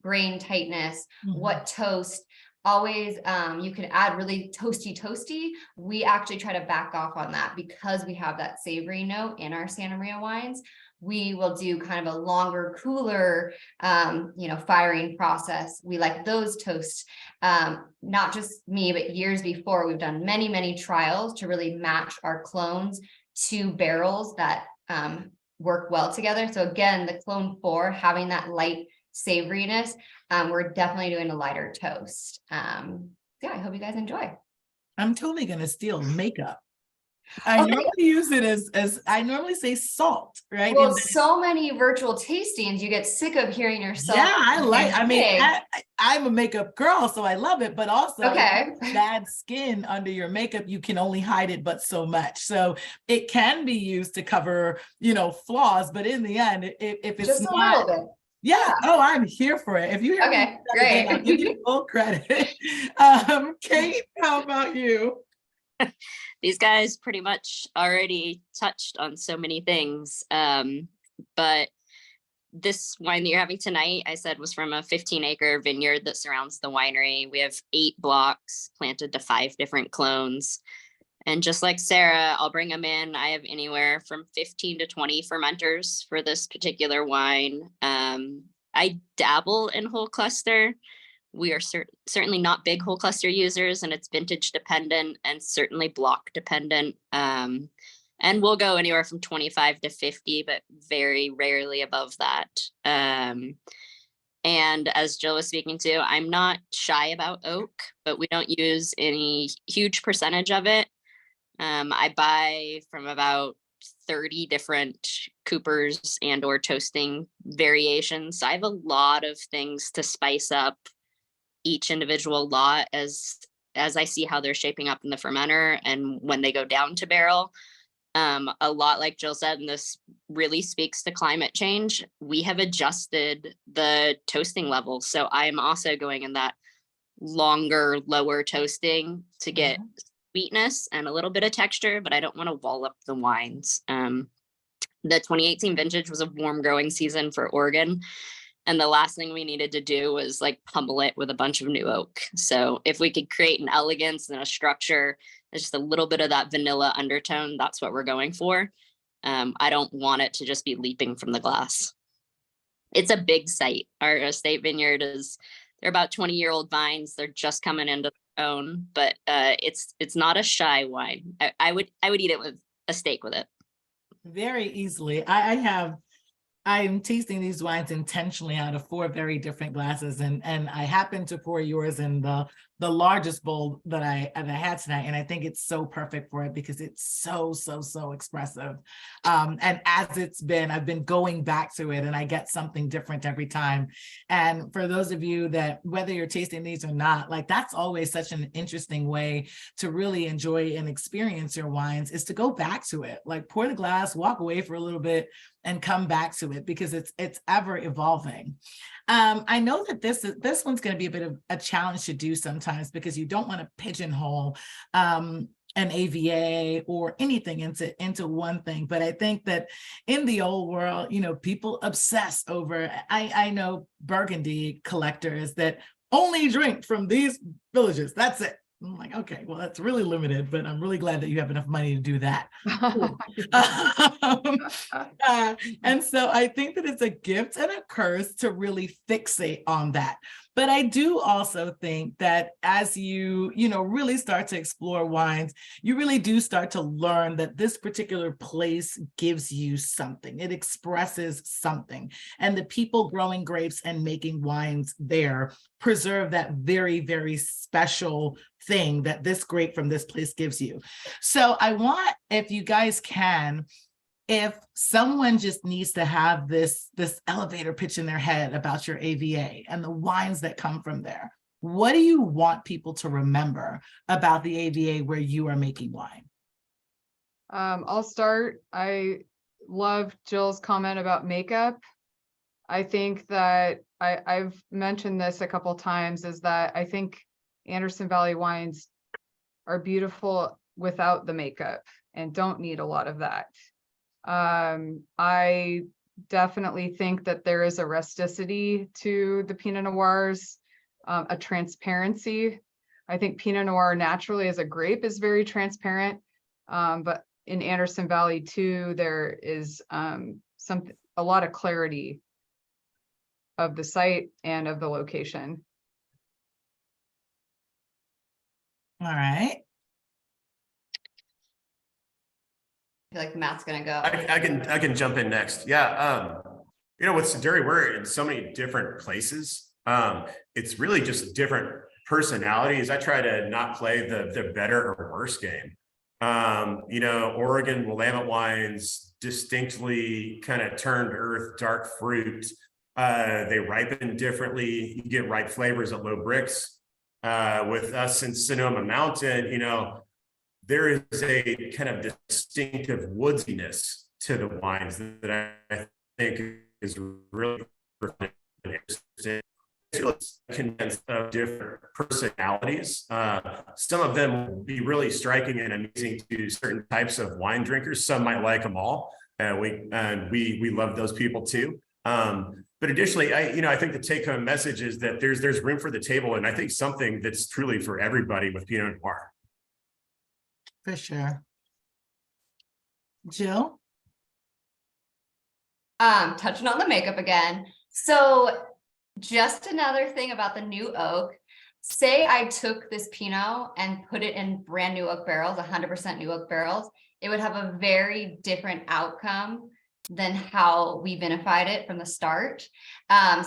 grain tightness, what toast. Always, you can add really toasty. We actually try to back off on that because we have that savory note in our Santa Maria wines. We will do kind of a longer, cooler, firing process. We like those toasts. Not just me, but years before, we've done many, many trials to really match our clones to barrels that work well together. So again, the clone 4 having that light savoriness, we're definitely doing a lighter toast. I hope you guys enjoy. I'm totally gonna steal makeup. I normally use it as I normally say salt, right? Well, so many virtual tastings, you get sick of hearing yourself. Yeah, I'm a makeup girl, so I love it, but also bad skin under your makeup, you can only hide it but so much. So it can be used to cover, flaws, but in the end, if it's just not, a little bit. Yeah. Oh, I'm here for it. If you hear me, great. I'll give you full credit. Kate, how about you? These guys pretty much already touched on so many things. But this wine that you're having tonight, I said, was from a 15-acre vineyard that surrounds the winery. We have 8 blocks planted to 5 different clones. And just like Sarah, I'll bring them in. I have anywhere from 15 to 20 fermenters for this particular wine. I dabble in whole cluster. We are certainly not big whole cluster users, and it's vintage dependent and certainly block dependent. And we'll go anywhere from 25 to 50, but very rarely above that. And as Jill was speaking to, I'm not shy about oak, but we don't use any huge percentage of it. I buy from about 30 different coopers and or toasting variations. So I have a lot of things to spice up each individual lot as I see how they're shaping up in the fermenter and when they go down to barrel. A lot like Jill said, and this really speaks to climate change, we have adjusted the toasting levels. So I am also going in that longer, lower toasting to get sweetness and a little bit of texture, but I don't want to wall up the wines. The 2018 vintage was a warm growing season for Oregon. And the last thing we needed to do was like pummel it with a bunch of new oak. So if we could create an elegance and a structure, just a little bit of that vanilla undertone, that's what we're going for. I don't want it to just be leaping from the glass. It's a big site. Our estate vineyard they're about 20-year-old vines. They're just coming into their own, but it's not a shy wine. I would eat it with a steak with it. Very easily. I'm tasting these wines intentionally out of 4 very different glasses, and I happen to pour yours in the largest bowl that I had tonight, and I think it's so perfect for it because it's so expressive. And as I've been going back to it, and I get something different every time. And for those of you that, whether you're tasting these or not, like that's always such an interesting way to really enjoy and experience your wines, is to go back to it, like pour the glass, walk away for a little bit, and come back to it because it's ever evolving. I know that this one's going to be a bit of a challenge to do sometimes because you don't want to pigeonhole an AVA or anything into one thing. But I think that in the old world, people obsess over, I know Burgundy collectors that only drink from these villages. That's it. I'm like, okay, well, that's really limited, but I'm really glad that you have enough money to do that. And so I think that it's a gift and a curse to really fixate on that. But I do also think that as you really start to explore wines, you really do start to learn that this particular place gives you something. It expresses something. And the people growing grapes and making wines there preserve that very, very special thing that this grape from this place gives you. So I want, if you guys can, if someone just needs to have this elevator pitch in their head about your AVA and the wines that come from there, what do you want people to remember about the AVA where you are making wine? I'll start. I love Jill's comment about makeup. I think that I've mentioned this a couple times, is that I think Anderson Valley wines are beautiful without the makeup and don't need a lot of that. I definitely think that there is a rusticity to the Pinot Noirs, a transparency. I think Pinot Noir naturally as a grape is very transparent, but in Anderson Valley too, there is a lot of clarity of the site and of the location. All right. I feel like Matt's gonna go. I can jump in next. Yeah. With Siduri, we're in so many different places. It's really just different personalities. I try to not play the better or worse game. Oregon Willamette wines distinctly kind of turned earth, dark fruit. They ripen differently. You get ripe flavors at low bricks. With us in Sonoma Mountain, there is a kind of distinctive woodiness to the wines that I think is really interesting. It's condensed of different personalities. Some of them will be really striking and amazing to certain types of wine drinkers. Some might like them all. We love those people too. But additionally, I think the take-home message is that there's room for the table, and I think something that's truly for everybody with Pinot Noir. For sure. Jill? Touching on the makeup again. So just another thing about the new oak. Say I took this Pinot and put it in brand new oak barrels, 100% new oak barrels, it would have a very different outcome than how we vinified it from the start.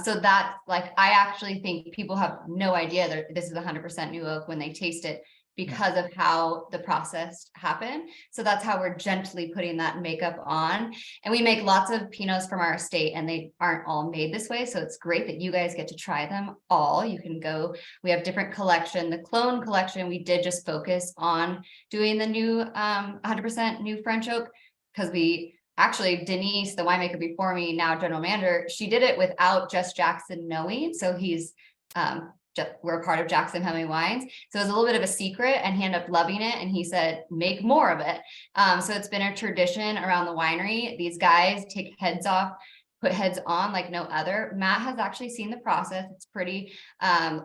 So that's like, I actually think people have no idea that this is 100% new oak when they taste it, because of how the process happened. So that's how we're gently putting that makeup on. And we make lots of Pinots from our estate, and they aren't all made this way. So it's great that you guys get to try them all. You can go, we have different collection. The clone collection, we did just focus on doing the new 100% new French oak, because we actually, Denise, the winemaker before me, now general manager, she did it without just Jackson knowing. So he's, we're a part of Jackson Hemingway Wines. So it was a little bit of a secret, and he ended up loving it. And he said, make more of it. So it's been a tradition around the winery. These guys take heads off, put heads on like no other. Matt has actually seen the process. It's pretty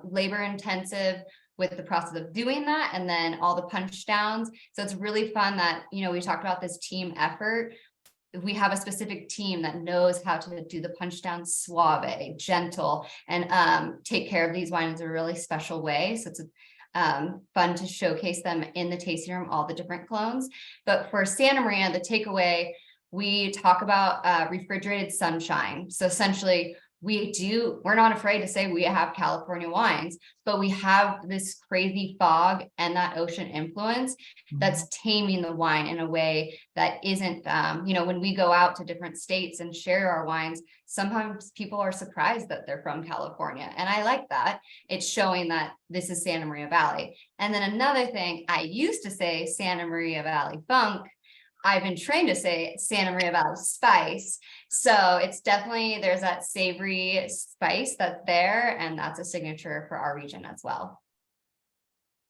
labor intensive with the process of doing that, and then all the punch downs. So it's really fun that, we talked about this team effort. We have a specific team that knows how to do the punch down suave, gentle, and take care of these wines in a really special way. So it's fun to showcase them in the tasting room, all the different clones. But for Santa Maria, the takeaway, we talk about refrigerated sunshine. So essentially, we're not afraid to say we have California wines, but we have this crazy fog and that ocean influence that's taming the wine in a way that isn't, when we go out to different states and share our wines, sometimes people are surprised that they're from California. And I like that. It's showing that this is Santa Maria Valley. And then another thing, I used to say Santa Maria Valley Funk. I've been trained to say Santa Maria Valley Spice. So it's definitely, there's that savory spice that's there, and that's a signature for our region as well.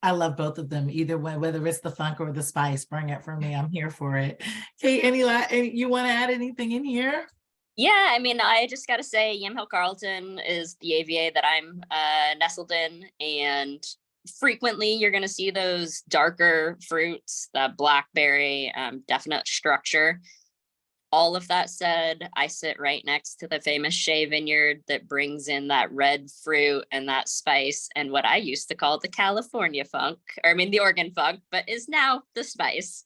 I love both of them, either way, whether it's the funk or the spice, bring it for me. I'm here for it. Kate, you want to add anything in here? Yeah, I mean, I just got to say, Yamhill Carlton is the AVA that I'm nestled in, and frequently you're going to see those darker fruits, the blackberry, definite structure. All of that said, I sit right next to the famous Shea Vineyard that brings in that red fruit and that spice and what I used to call the California funk, or I mean the Oregon funk, but is now the spice.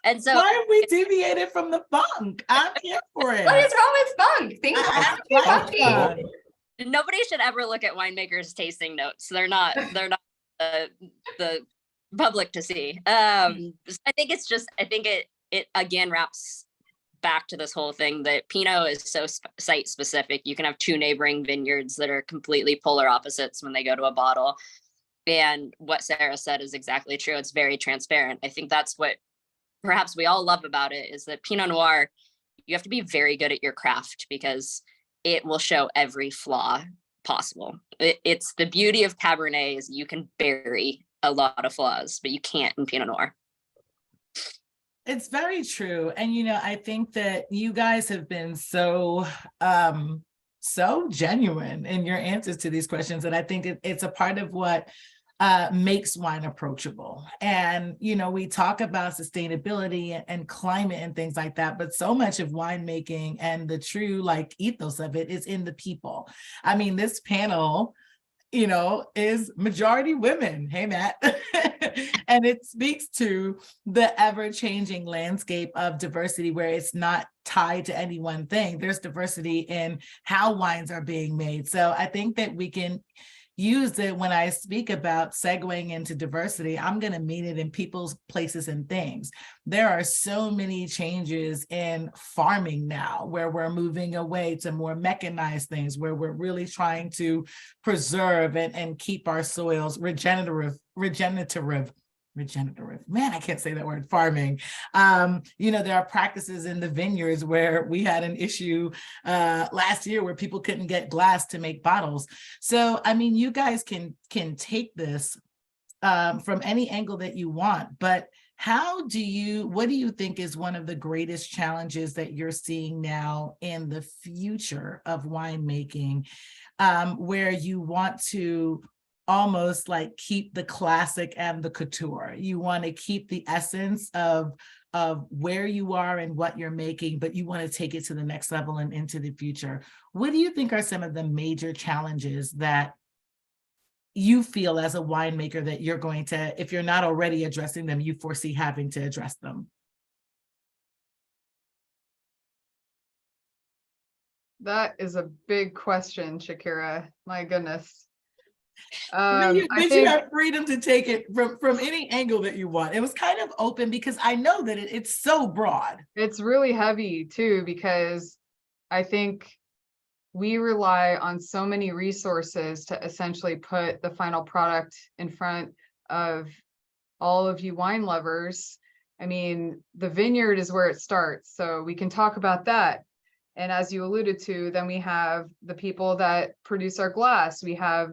And so Why have we deviated from the funk? I'm here for it. What is wrong with funk? Things are I actually like funky. funk. nobody should ever look at winemakers tasting notes. They're not the public to see. I think it's just, I think it again wraps back to this whole thing that Pinot is so site specific. You can have two neighboring vineyards that are completely polar opposites when they go to a bottle. And what Sarah said is exactly true. It's very transparent. I think that's what perhaps we all love about it, is that Pinot Noir, you have to be very good at your craft because it will show every flaw possible. It's the beauty of Cabernet is you can bury a lot of flaws, but you can't in Pinot Noir. It's very true. And, you know, I think that you guys have been so genuine in your answers to these questions. And I think it's a part of what makes wine approachable. And, you know, we talk about sustainability and climate and things like that, but so much of winemaking and the true like ethos of it is in the people. I mean, this panel, you know, is majority women. Hey, Matt. And it speaks to the ever-changing landscape of diversity where it's not tied to any one thing. There's diversity in how wines are being made. So I think that we can use it when I speak about segueing into diversity. I'm going to mean it in people's places and things. There are so many changes in farming now where we're moving away to more mechanized things, where we're really trying to preserve and keep our soils regenerative. Man, I can't say that word, farming. You know, there are practices in the vineyards where we had an issue last year where people couldn't get glass to make bottles. So, I mean, you guys can take this from any angle that you want, but what do you think is one of the greatest challenges that you're seeing now in the future of winemaking, where you want to almost like keep the classic and the couture? You want to keep the essence of where you are and what you're making, but you want to take it to the next level and into the future. What do you think are some of the major challenges that you feel as a winemaker that you're going to, if you're not already addressing them, you foresee having to address them? That is a big question, Shakera. My goodness. You have freedom to take it from any angle that you want. It was kind of open because I know that it's so broad. It's really heavy too, because I think we rely on so many resources to essentially put the final product in front of all of you wine lovers. I mean, the vineyard is where it starts, so we can talk about that. And as you alluded to, then we have the people that produce our glass. We have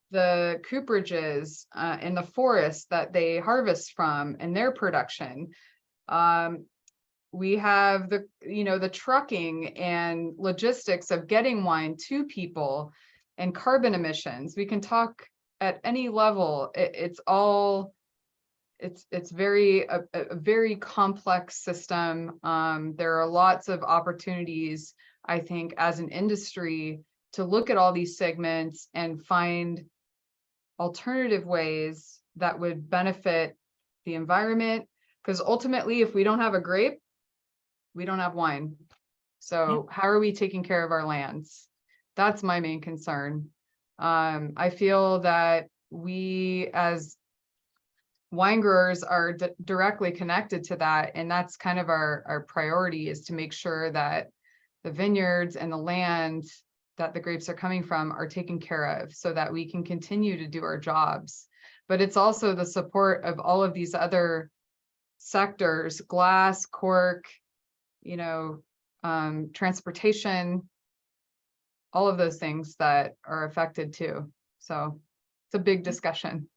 the cooperages in the forest that they harvest from in their production. We have the trucking and logistics of getting wine to people and carbon emissions. We can talk at any level. It's a very complex system. There are lots of opportunities, I think, as an industry to look at all these segments and find alternative ways that would benefit the environment. Because ultimately, if we don't have a grape, we don't have wine. So how are we taking care of our lands? That's my main concern. I feel that we as wine growers are directly connected to that. And that's kind of our priority, is to make sure that the vineyards and the land that the grapes are coming from are taken care of so that we can continue to do our jobs. But it's also the support of all of these other sectors, glass, cork, transportation, all of those things that are affected too. So it's a big discussion.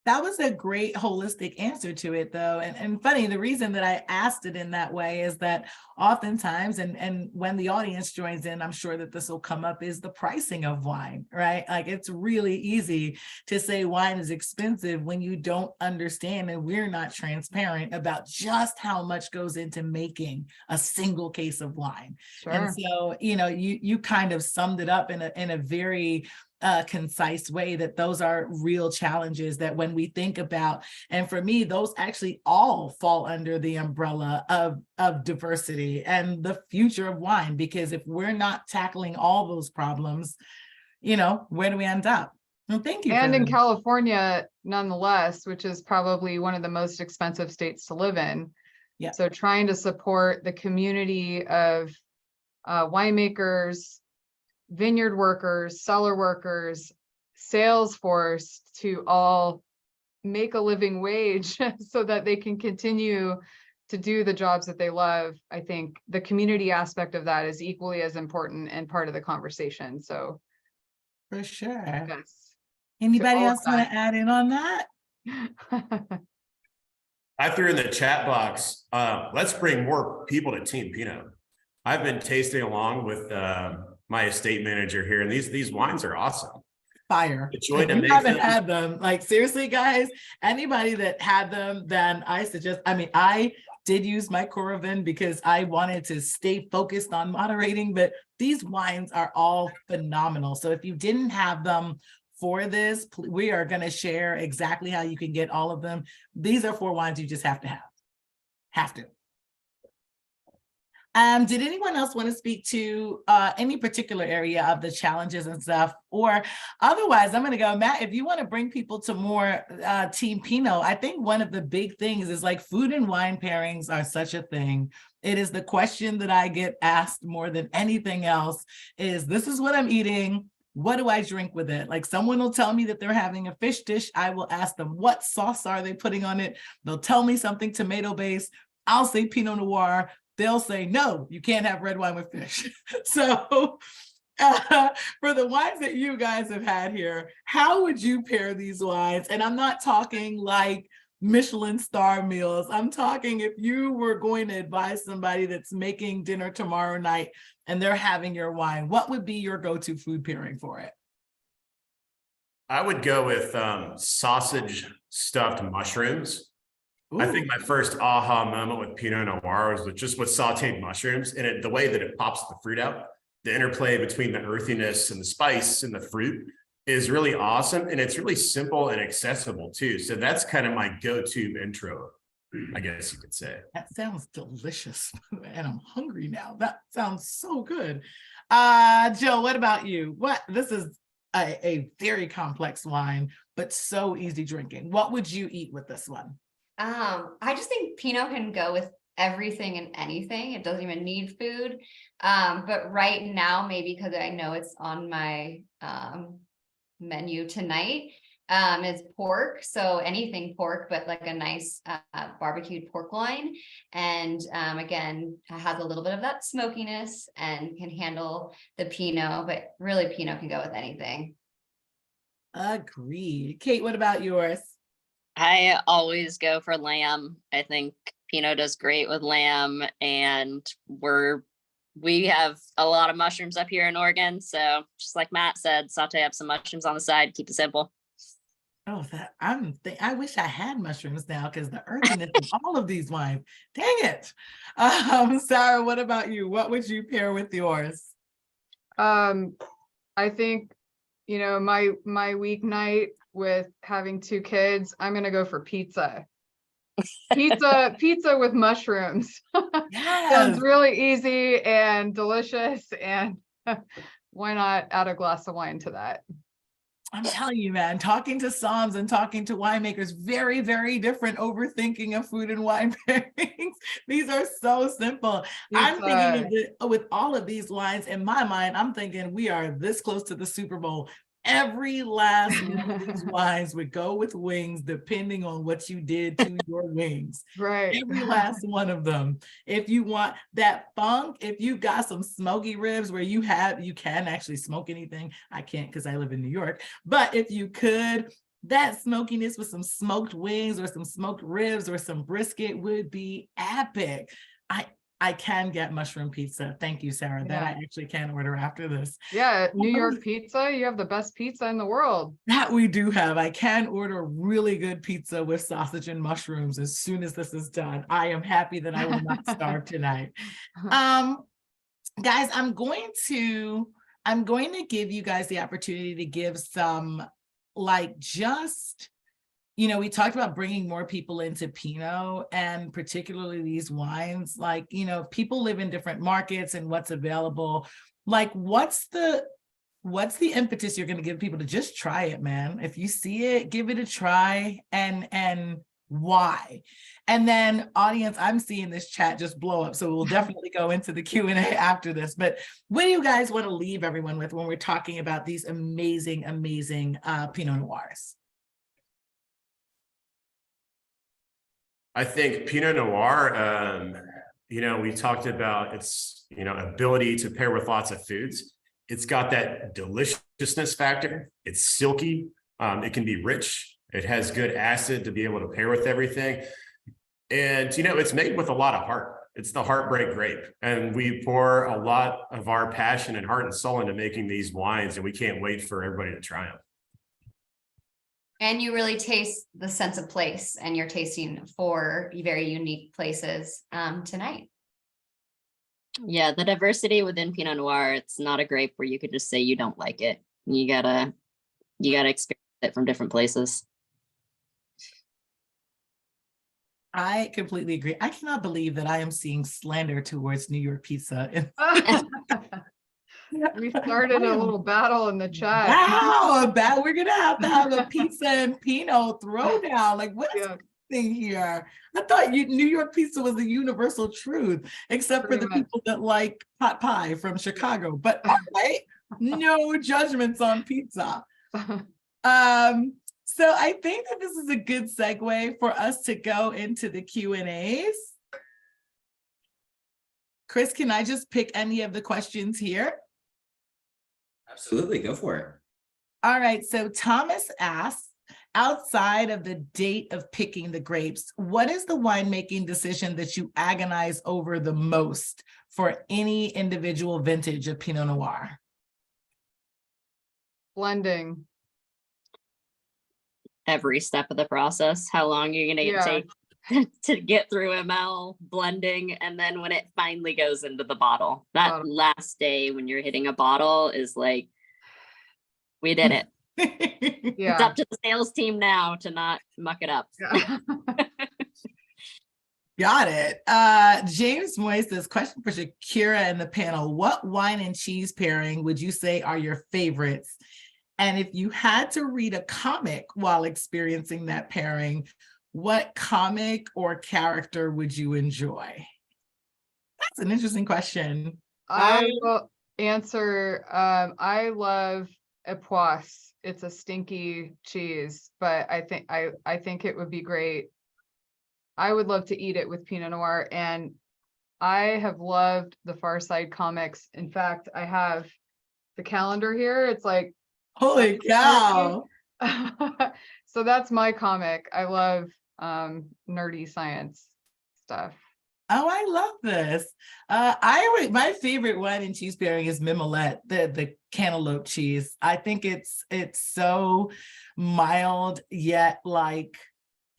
That was a great holistic answer to it, though. And funny, the reason that I asked it in that way is that oftentimes, and when the audience joins in, I'm sure that this will come up, is the pricing of wine, right? Like, it's really easy to say wine is expensive when you don't understand, and we're not transparent about just how much goes into making a single case of wine. Sure. And so, you kind of summed it up in a very concise way, that those are real challenges that when we think about, and for me, those actually all fall under the umbrella of diversity and the future of wine, because if we're not tackling all those problems, where do we end up? Well, thank you. And in California, nonetheless, which is probably one of the most expensive states to live in. Yeah. So trying to support the community of winemakers, vineyard workers, cellar workers, sales force to all make a living wage so that they can continue to do the jobs that they love. I think the community aspect of that is equally as important and part of the conversation. So For sure. yes. Anybody all of else want that. to add in on that? I threw in the chat box, let's bring more people to Team Pinot. I've been tasting along with my estate manager here, and these wines are awesome. Fire. The joy If to you make haven't them. had them, like, seriously, guys, anybody that had them, then I suggest, I did use my Coravin because I wanted to stay focused on moderating, but these wines are all phenomenal. So if you didn't have them for this, we are going to share exactly how you can get all of them. These are 4 wines you just have to have. Have to. Did anyone else want to speak to any particular area of the challenges and stuff? Or otherwise, I'm going to go, Matt, if you want to bring people to more Team Pinot, I think one of the big things is, like, food and wine pairings are such a thing. It is the question that I get asked more than anything else is, this is what I'm eating. What do I drink with it? Like, someone will tell me that they're having a fish dish. I will ask them, what sauce are they putting on it? They'll tell me something tomato-based. I'll say Pinot Noir. They'll say, no, you can't have red wine with fish. So for the wines that you guys have had here, how would you pair these wines? And I'm not talking like Michelin star meals. I'm talking if you were going to advise somebody that's making dinner tomorrow night and they're having your wine, what would be your go-to food pairing for it? I would go with sausage stuffed mushrooms. I think my first aha moment with Pinot Noir was with sauteed mushrooms, and the way that it pops the fruit out, the interplay between the earthiness and the spice and the fruit is really awesome. And it's really simple and accessible too. So that's kind of my go-to intro, I guess you could say. That sounds delicious. And I'm hungry now. That sounds so good. Jill, what about you? This is a very complex wine, but so easy drinking. What would you eat with this one? I just think Pinot can go with everything and anything. It doesn't even need food. But right now, maybe because I know it's on my menu tonight, is pork. So anything pork, but like a nice barbecued pork loin. And again, it has a little bit of that smokiness and can handle the Pinot, but really Pinot can go with anything. Agreed. Kate, what about yours? I always go for lamb. I think Pinot does great with lamb, and we have a lot of mushrooms up here in Oregon. So just like Matt said, saute up some mushrooms on the side, keep it simple. Oh, I wish I had mushrooms now, because the earthiness of all of these wines. Dang it. Sarah, what about you? What would you pair with yours? I think, my weeknight with having 2 kids, I'm gonna go for pizza. Pizza with mushrooms. Yes. Sounds really easy and delicious, and why not add a glass of wine to that? I'm telling you, man, talking to somms and talking to winemakers, very, very different overthinking of food and wine pairings. These are so simple. I'm thinking of it with all of these wines in my mind. I'm thinking we are this close to the Super Bowl. Every last one of these wines would go with wings, depending on what you did to your wings. Right. Every last one of them. If you want that funk, if you got some smoky ribs where you can actually smoke anything. I can't because I live in New York. But if you could, That smokiness with some smoked wings or some smoked ribs or some brisket would be epic. I can get mushroom pizza. Thank you, Sarah. That I actually can order after this. Yeah, New York pizza, you have the best pizza in the world. That we do have. I can order really good pizza with sausage and mushrooms as soon as this is done. I am happy that I will not starve tonight. Guys, I'm going to give you guys the opportunity to give some, like, just, you know, we talked about bringing more people into Pinot and particularly these wines. Like, you know, people live in different markets and what's available. Like, what's the impetus you're going to give people to just try it, man? If you see it, give it a try, and why? And then, audience, I'm seeing this chat just blow up, so we'll definitely go into the Q&A after this. But what do you guys want to leave everyone with when we're talking about these amazing, amazing Pinot Noirs? I think Pinot Noir, you know, we talked about its, you know, ability to pair with lots of foods. It's got that deliciousness factor. It's silky. It can be rich. It has good acid to be able to pair with everything. And, you know, it's made with a lot of heart. It's the heartbreak grape. And we pour a lot of our passion and heart and soul into making these wines, and we can't wait for everybody to try them. And you really taste the sense of place, and you're tasting four very unique places tonight. Yeah, the diversity within Pinot Noir, it's not a grape where you could just say you don't like it. You gotta experience it from different places. I completely agree. I cannot believe that I am seeing slander towards New York pizza. We started a little battle in the chat. Wow, we're gonna have a pizza and Pinot throwdown. Like, what is happening here? I thought New York pizza was the universal truth, except for the people that like pot pie from Chicago. But all right, no judgments on pizza. So I think that this is a good segue for us to go into the Q&As. Chris, can I just pick any of the questions here? Absolutely, go for it. All right, so Thomas asks, outside of the date of picking the grapes, what is the winemaking decision that you agonize over the most for any individual vintage of Pinot Noir? Blending. Every step of the process, how long you're gonna take to get through ML blending, and then when it finally goes into the bottle, that last day when you're hitting a bottle is like, we did it. It's up to the sales team now to not muck it up. Got it. James Moy says, question for Shakera and the panel. What wine and cheese pairing would you say are your favorites? And if you had to read a comic while experiencing that pairing, what comic or character would you enjoy? That's an interesting question. I will answer, I love Epoisse. It's a stinky cheese, but I think it would be great. I would love to eat it with Pinot Noir, and I have loved the Far Side comics. In fact, I have the calendar here. It's like, holy cow. So that's my comic. I love nerdy science stuff. Oh, I love this. My favorite wine and cheese pairing is Mimolette, the cantaloupe cheese. I think it's so mild yet like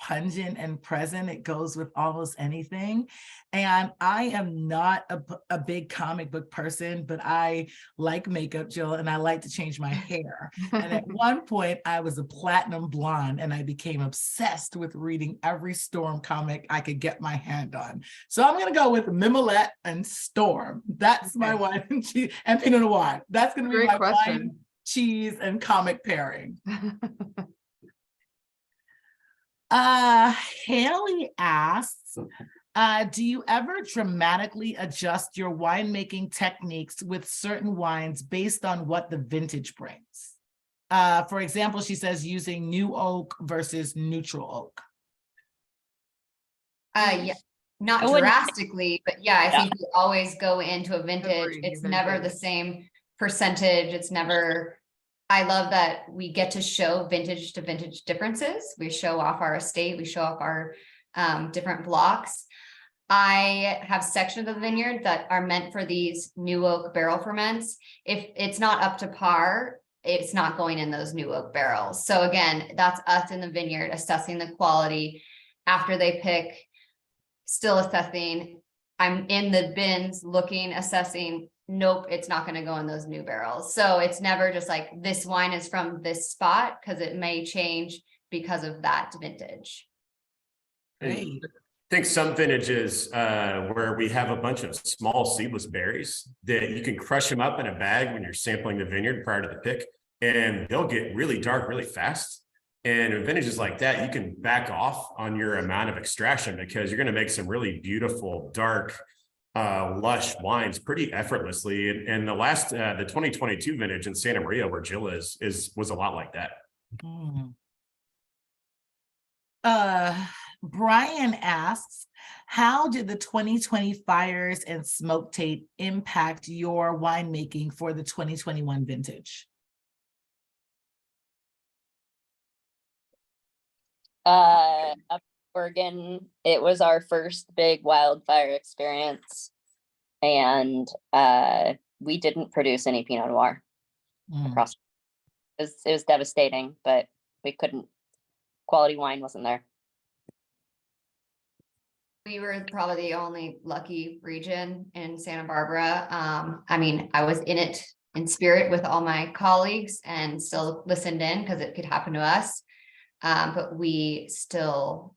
pungent and present. It goes with almost anything. And I am not a big comic book person, but I like makeup, Jill, and I like to change my hair. And at one point I was a platinum blonde and I became obsessed with reading every Storm comic I could get my hand on. So I'm going to go with Mimolette and Storm. That's my wine and cheese and Pinot Noir. That's going to be my wine, cheese, and comic pairing. Haley asks, do you ever dramatically adjust your winemaking techniques with certain wines based on what the vintage brings? For example, she says using new oak versus neutral oak. Yeah, not drastically, but I think you always go into a vintage. It's never the same percentage. It's never I love that we get to show vintage to vintage differences. We show off our estate, we show off our different blocks. I have sections of the vineyard that are meant for these new oak barrel ferments. If it's not up to par, it's not going in those new oak barrels. So again, that's us in the vineyard assessing the quality after they pick, still assessing. I'm in the bins looking, assessing. Nope, it's not going to go in those new barrels. So it's never just like this wine is from this spot, because it may change because of that vintage. Great. I think some vintages where we have a bunch of small seedless berries that you can crush them up in a bag when you're sampling the vineyard prior to the pick, and they'll get really dark really fast. And in vintages like that, you can back off on your amount of extraction because you're going to make some really beautiful, dark, lush wines pretty effortlessly. And the last, the 2022 vintage in Santa Maria, where Jill was a lot like that. Brian asks, how did the 2020 fires and smoke tape impact your winemaking for the 2021 vintage? Up in Oregon, it was our first big wildfire experience, and we didn't produce any Pinot Noir across. It was devastating, but we couldn't. Quality wine wasn't there. We were probably the only lucky region in Santa Barbara. I mean, I was in it in spirit with all my colleagues and still listened in because it could happen to us. But we still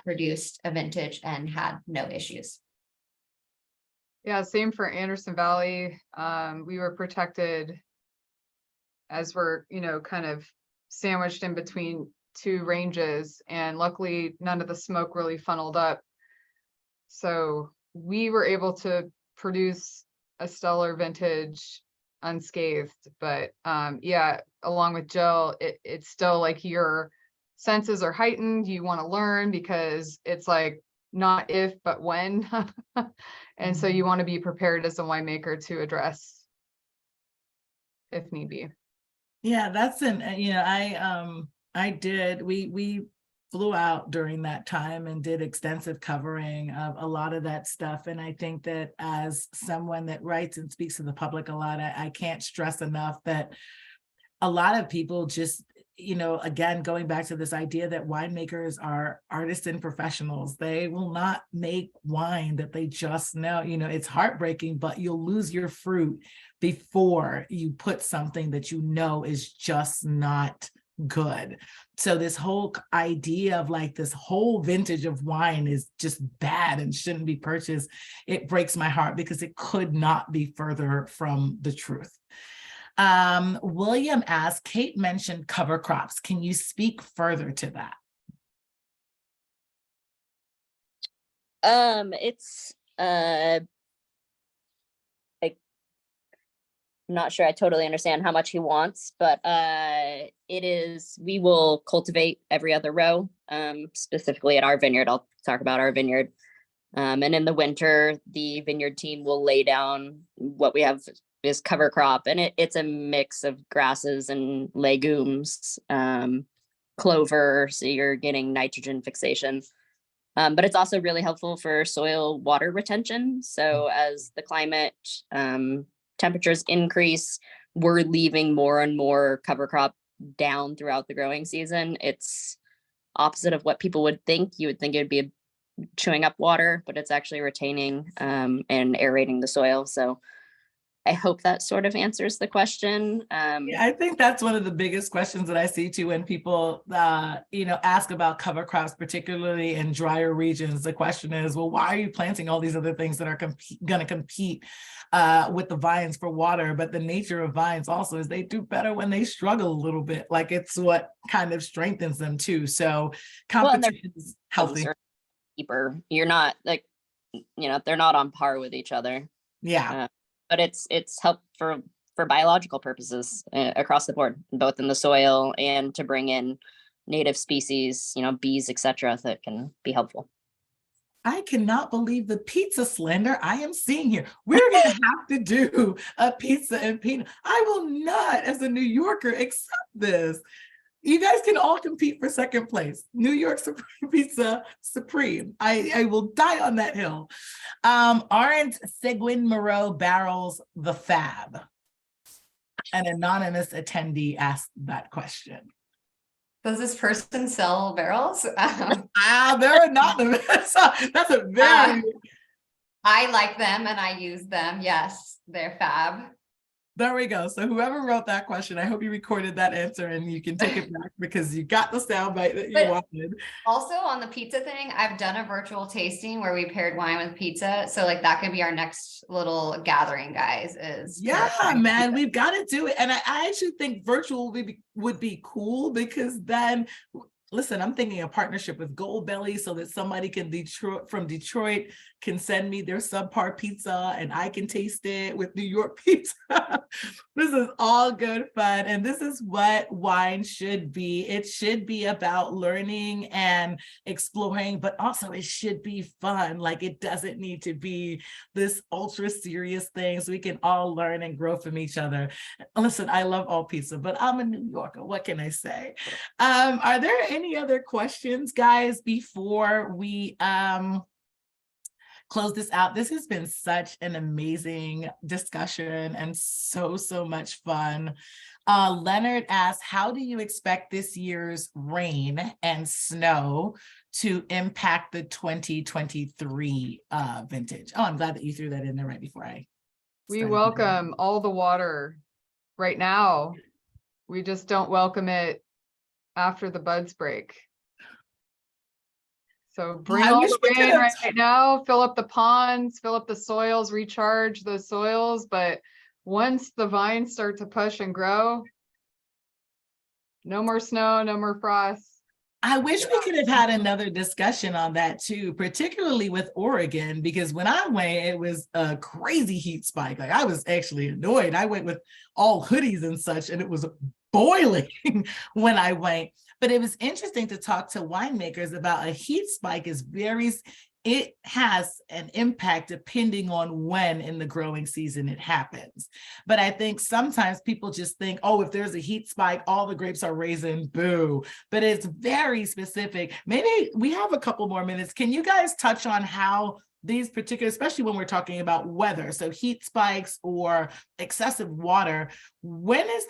produced a vintage and had no issues. Yeah, same for Anderson Valley. We were protected as we're, kind of sandwiched in between two ranges, and luckily none of the smoke really funneled up. So we were able to produce a stellar vintage unscathed. But yeah, along with Jill, it's still like your senses are heightened. You want to learn because it's like not if, but when. And so you want to be prepared as a winemaker to address if need be. Yeah, that's we flew out during that time and did extensive covering of a lot of that stuff. And I think that as someone that writes and speaks to the public a lot, I can't stress enough that a lot of people just, again, going back to this idea that winemakers are artists and professionals. They will not make wine that they just know. It's heartbreaking, but you'll lose your fruit before you put something that is just not good. So this whole idea of like this whole vintage of wine is just bad and shouldn't be purchased. It breaks my heart because it could not be further from the truth. William asked, Kate mentioned cover crops. Can you speak further to that? It's I'm not sure I totally understand how much he wants, but we will cultivate every other row, specifically at our vineyard. I'll talk about our vineyard. And in the winter, the vineyard team will lay down what we have is cover crop, and it's a mix of grasses and legumes, clover, so you're getting nitrogen fixation. But it's also really helpful for soil water retention. So as the climate temperatures increase, we're leaving more and more cover crop down throughout the growing season. It's opposite of what people would think. You would think it would be chewing up water, but it's actually retaining and aerating the soil. So I hope that sort of answers the question. Yeah, I think that's one of the biggest questions that I see too when people, ask about cover crops, particularly in drier regions. The question is, well, why are you planting all these other things that are going to compete with the vines for water? But the nature of vines also is they do better when they struggle a little bit. Like it's what kind of strengthens them too. So competition is healthy. Deeper. You're not like, they're not on par with each other. Yeah. But it's help for biological purposes across the board, both in the soil and to bring in native species, bees, etc., that can be helpful. I cannot believe the pizza slander I am seeing here. We're going to have to do a pizza and peanut. I will not, as a New Yorker, accept this. You guys can all compete for second place. New York Supreme Pizza Supreme. I will die on that hill. Aren't Seguin Moreau barrels the fab? An anonymous attendee asked that question. Does this person sell barrels? They're anonymous. That's a very... I like them and I use them. Yes, they're fab. There we go. So whoever wrote that question, I hope you recorded that answer and you can take it back because you got the soundbite that you wanted. Also on the pizza thing, I've done a virtual tasting where we paired wine with pizza. So like that could be our next little gathering, guys. Man, we've got to do it. And I actually think virtual would be cool because then, listen, I'm thinking a partnership with Goldbelly so that somebody from Detroit can send me their subpar pizza and I can taste it with New York pizza. This is all good fun. And this is what wine should be. It should be about learning and exploring, but also it should be fun. Like it doesn't need to be this ultra serious thing so we can all learn and grow from each other. Listen, I love all pizza, but I'm a New Yorker. What can I say? Are there any other questions, guys, before we close this out? This has been such an amazing discussion and so much fun. Leonard asks, how do you expect this year's rain and snow to impact the 2023 vintage? Oh, I'm glad that you threw that in there right before we welcome all the water right now. We just don't welcome it after the buds break. So bring all the rain right now, fill up the ponds, fill up the soils, recharge those soils. But once the vines start to push and grow, no more snow, no more frost. I wish we could have had another discussion on that too, particularly with Oregon, because when I went, it was a crazy heat spike. Like I was actually annoyed. I went with all hoodies and such, and it was boiling when I went. But it was interesting to talk to winemakers about a heat spike it has an impact depending on when in the growing season it happens. But I think sometimes people just think, oh, if there's a heat spike, all the grapes are raisin, boo. But it's very specific. Maybe we have a couple more minutes. Can you guys touch on how these particular, especially when we're talking about weather, so heat spikes or excessive water, when is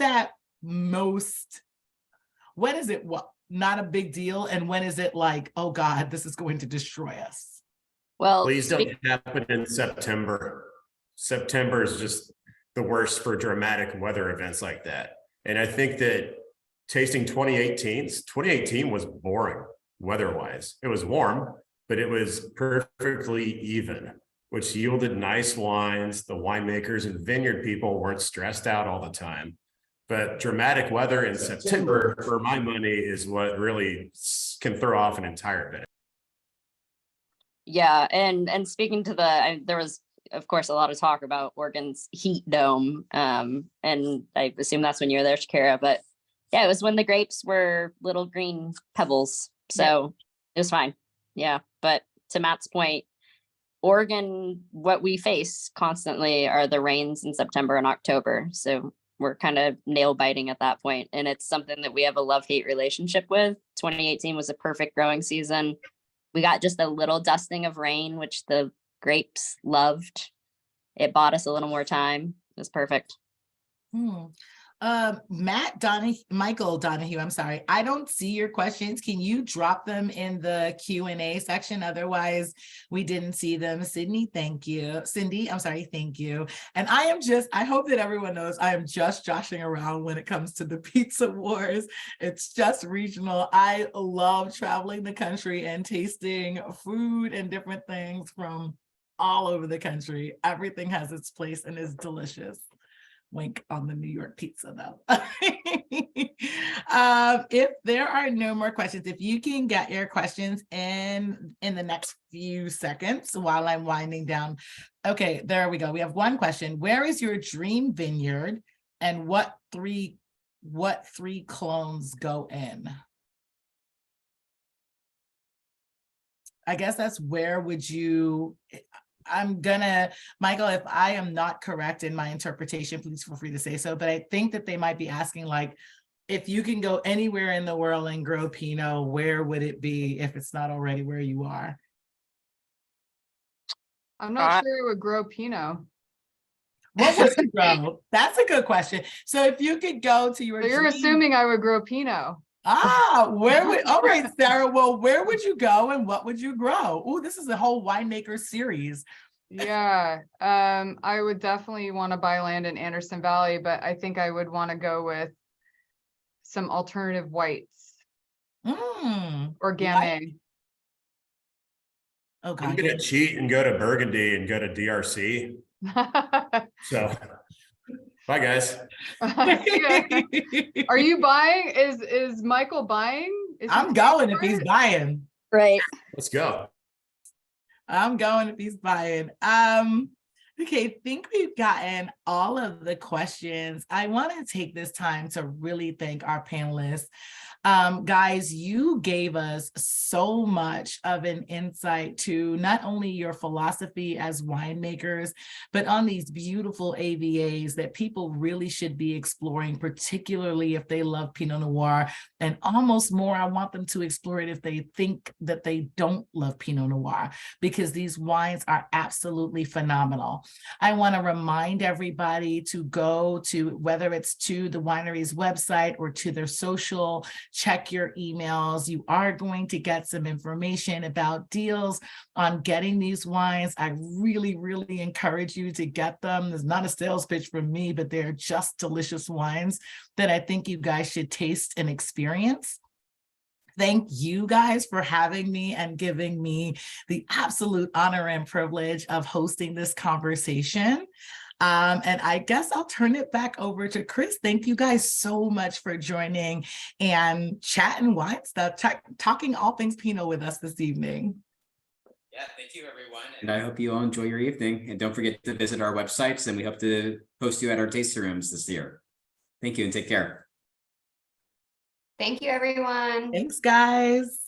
it not a big deal? And when is it like, oh God, this is going to destroy us? Well, please don't happen in September. September is just the worst for dramatic weather events like that. And I think that tasting 2018 was boring weather-wise. It was warm, but it was perfectly even, which yielded nice wines. The winemakers and vineyard people weren't stressed out all the time. But dramatic weather in September, for my money, is what really can throw off an entire vintage. Yeah, and speaking to there was, of course, a lot of talk about Oregon's heat dome, and I assume that's when you were there, Shakera. But yeah, it was when the grapes were little green pebbles, so it was fine. Yeah, but to Matt's point, Oregon, what we face constantly are the rains in September and October. So we're kind of nail biting at that point, and it's something that we have a love-hate relationship with. 2018 was a perfect growing season. We got just a little dusting of rain, which the grapes loved. It bought us a little more time. It was perfect. Michael Donahue, I'm sorry. I don't see your questions. Can you drop them in the Q&A section? Otherwise, we didn't see them. Cindy, thank you. Cindy, I'm sorry, thank you. And I hope that everyone knows I am just joshing around when it comes to the pizza wars. It's just regional. I love traveling the country and tasting food and different things from all over the country. Everything has its place and is delicious. Wink on the New York pizza though. If there are no more questions, if you can get your questions in the next few seconds while I'm winding down. Okay, there we go. We have one question. Where is your dream vineyard and what three clones go in? I guess that's where would you, Michael, if I am not correct in my interpretation, please feel free to say so, but I think that they might be asking like, if you can go anywhere in the world and grow Pinot, where would it be if it's not already where you are? I'm not sure it would grow Pinot. What would you grow? That's a good question. So if you could go to your So you're dream- assuming I would grow Pinot. where would, all right, Sarah, well, where would you go and what would you grow? Oh, this is a whole winemaker series. Yeah, I would definitely want to buy land in Anderson Valley, but I think I would want to go with some alternative whites or Gamay. Oh I'm God. gonna cheat and go to Burgundy and go to DRC. So, bye guys. Are you buying? Is Michael buying? Is he I'm going paying if for he's it? Right. Let's go. I'm going if he's buying. Okay, I think we've gotten all of the questions. I want to take this time to really thank our panelists. Guys, you gave us so much of an insight to not only your philosophy as winemakers, but on these beautiful AVAs that people really should be exploring, particularly if they love Pinot Noir. And almost more, I want them to explore it if they think that they don't love Pinot Noir, because these wines are absolutely phenomenal. I want to remind everybody to go to, whether it's to the winery's website or to their social, check your emails. You are going to get some information about deals on getting these wines. I really, really encourage you to get them. There's not a sales pitch from me, but they're just delicious wines that I think you guys should taste and experience. Thank you guys for having me and giving me the absolute honor and privilege of hosting this conversation. And I guess I'll turn it back over to Chris. Thank you guys so much for joining and chatting wine stuff, talking all things Pinot with us this evening. Yeah, thank you, everyone. And I hope you all enjoy your evening. And don't forget to visit our websites, and we hope to host you at our tasting rooms this year. Thank you and take care. Thank you, everyone. Thanks, guys.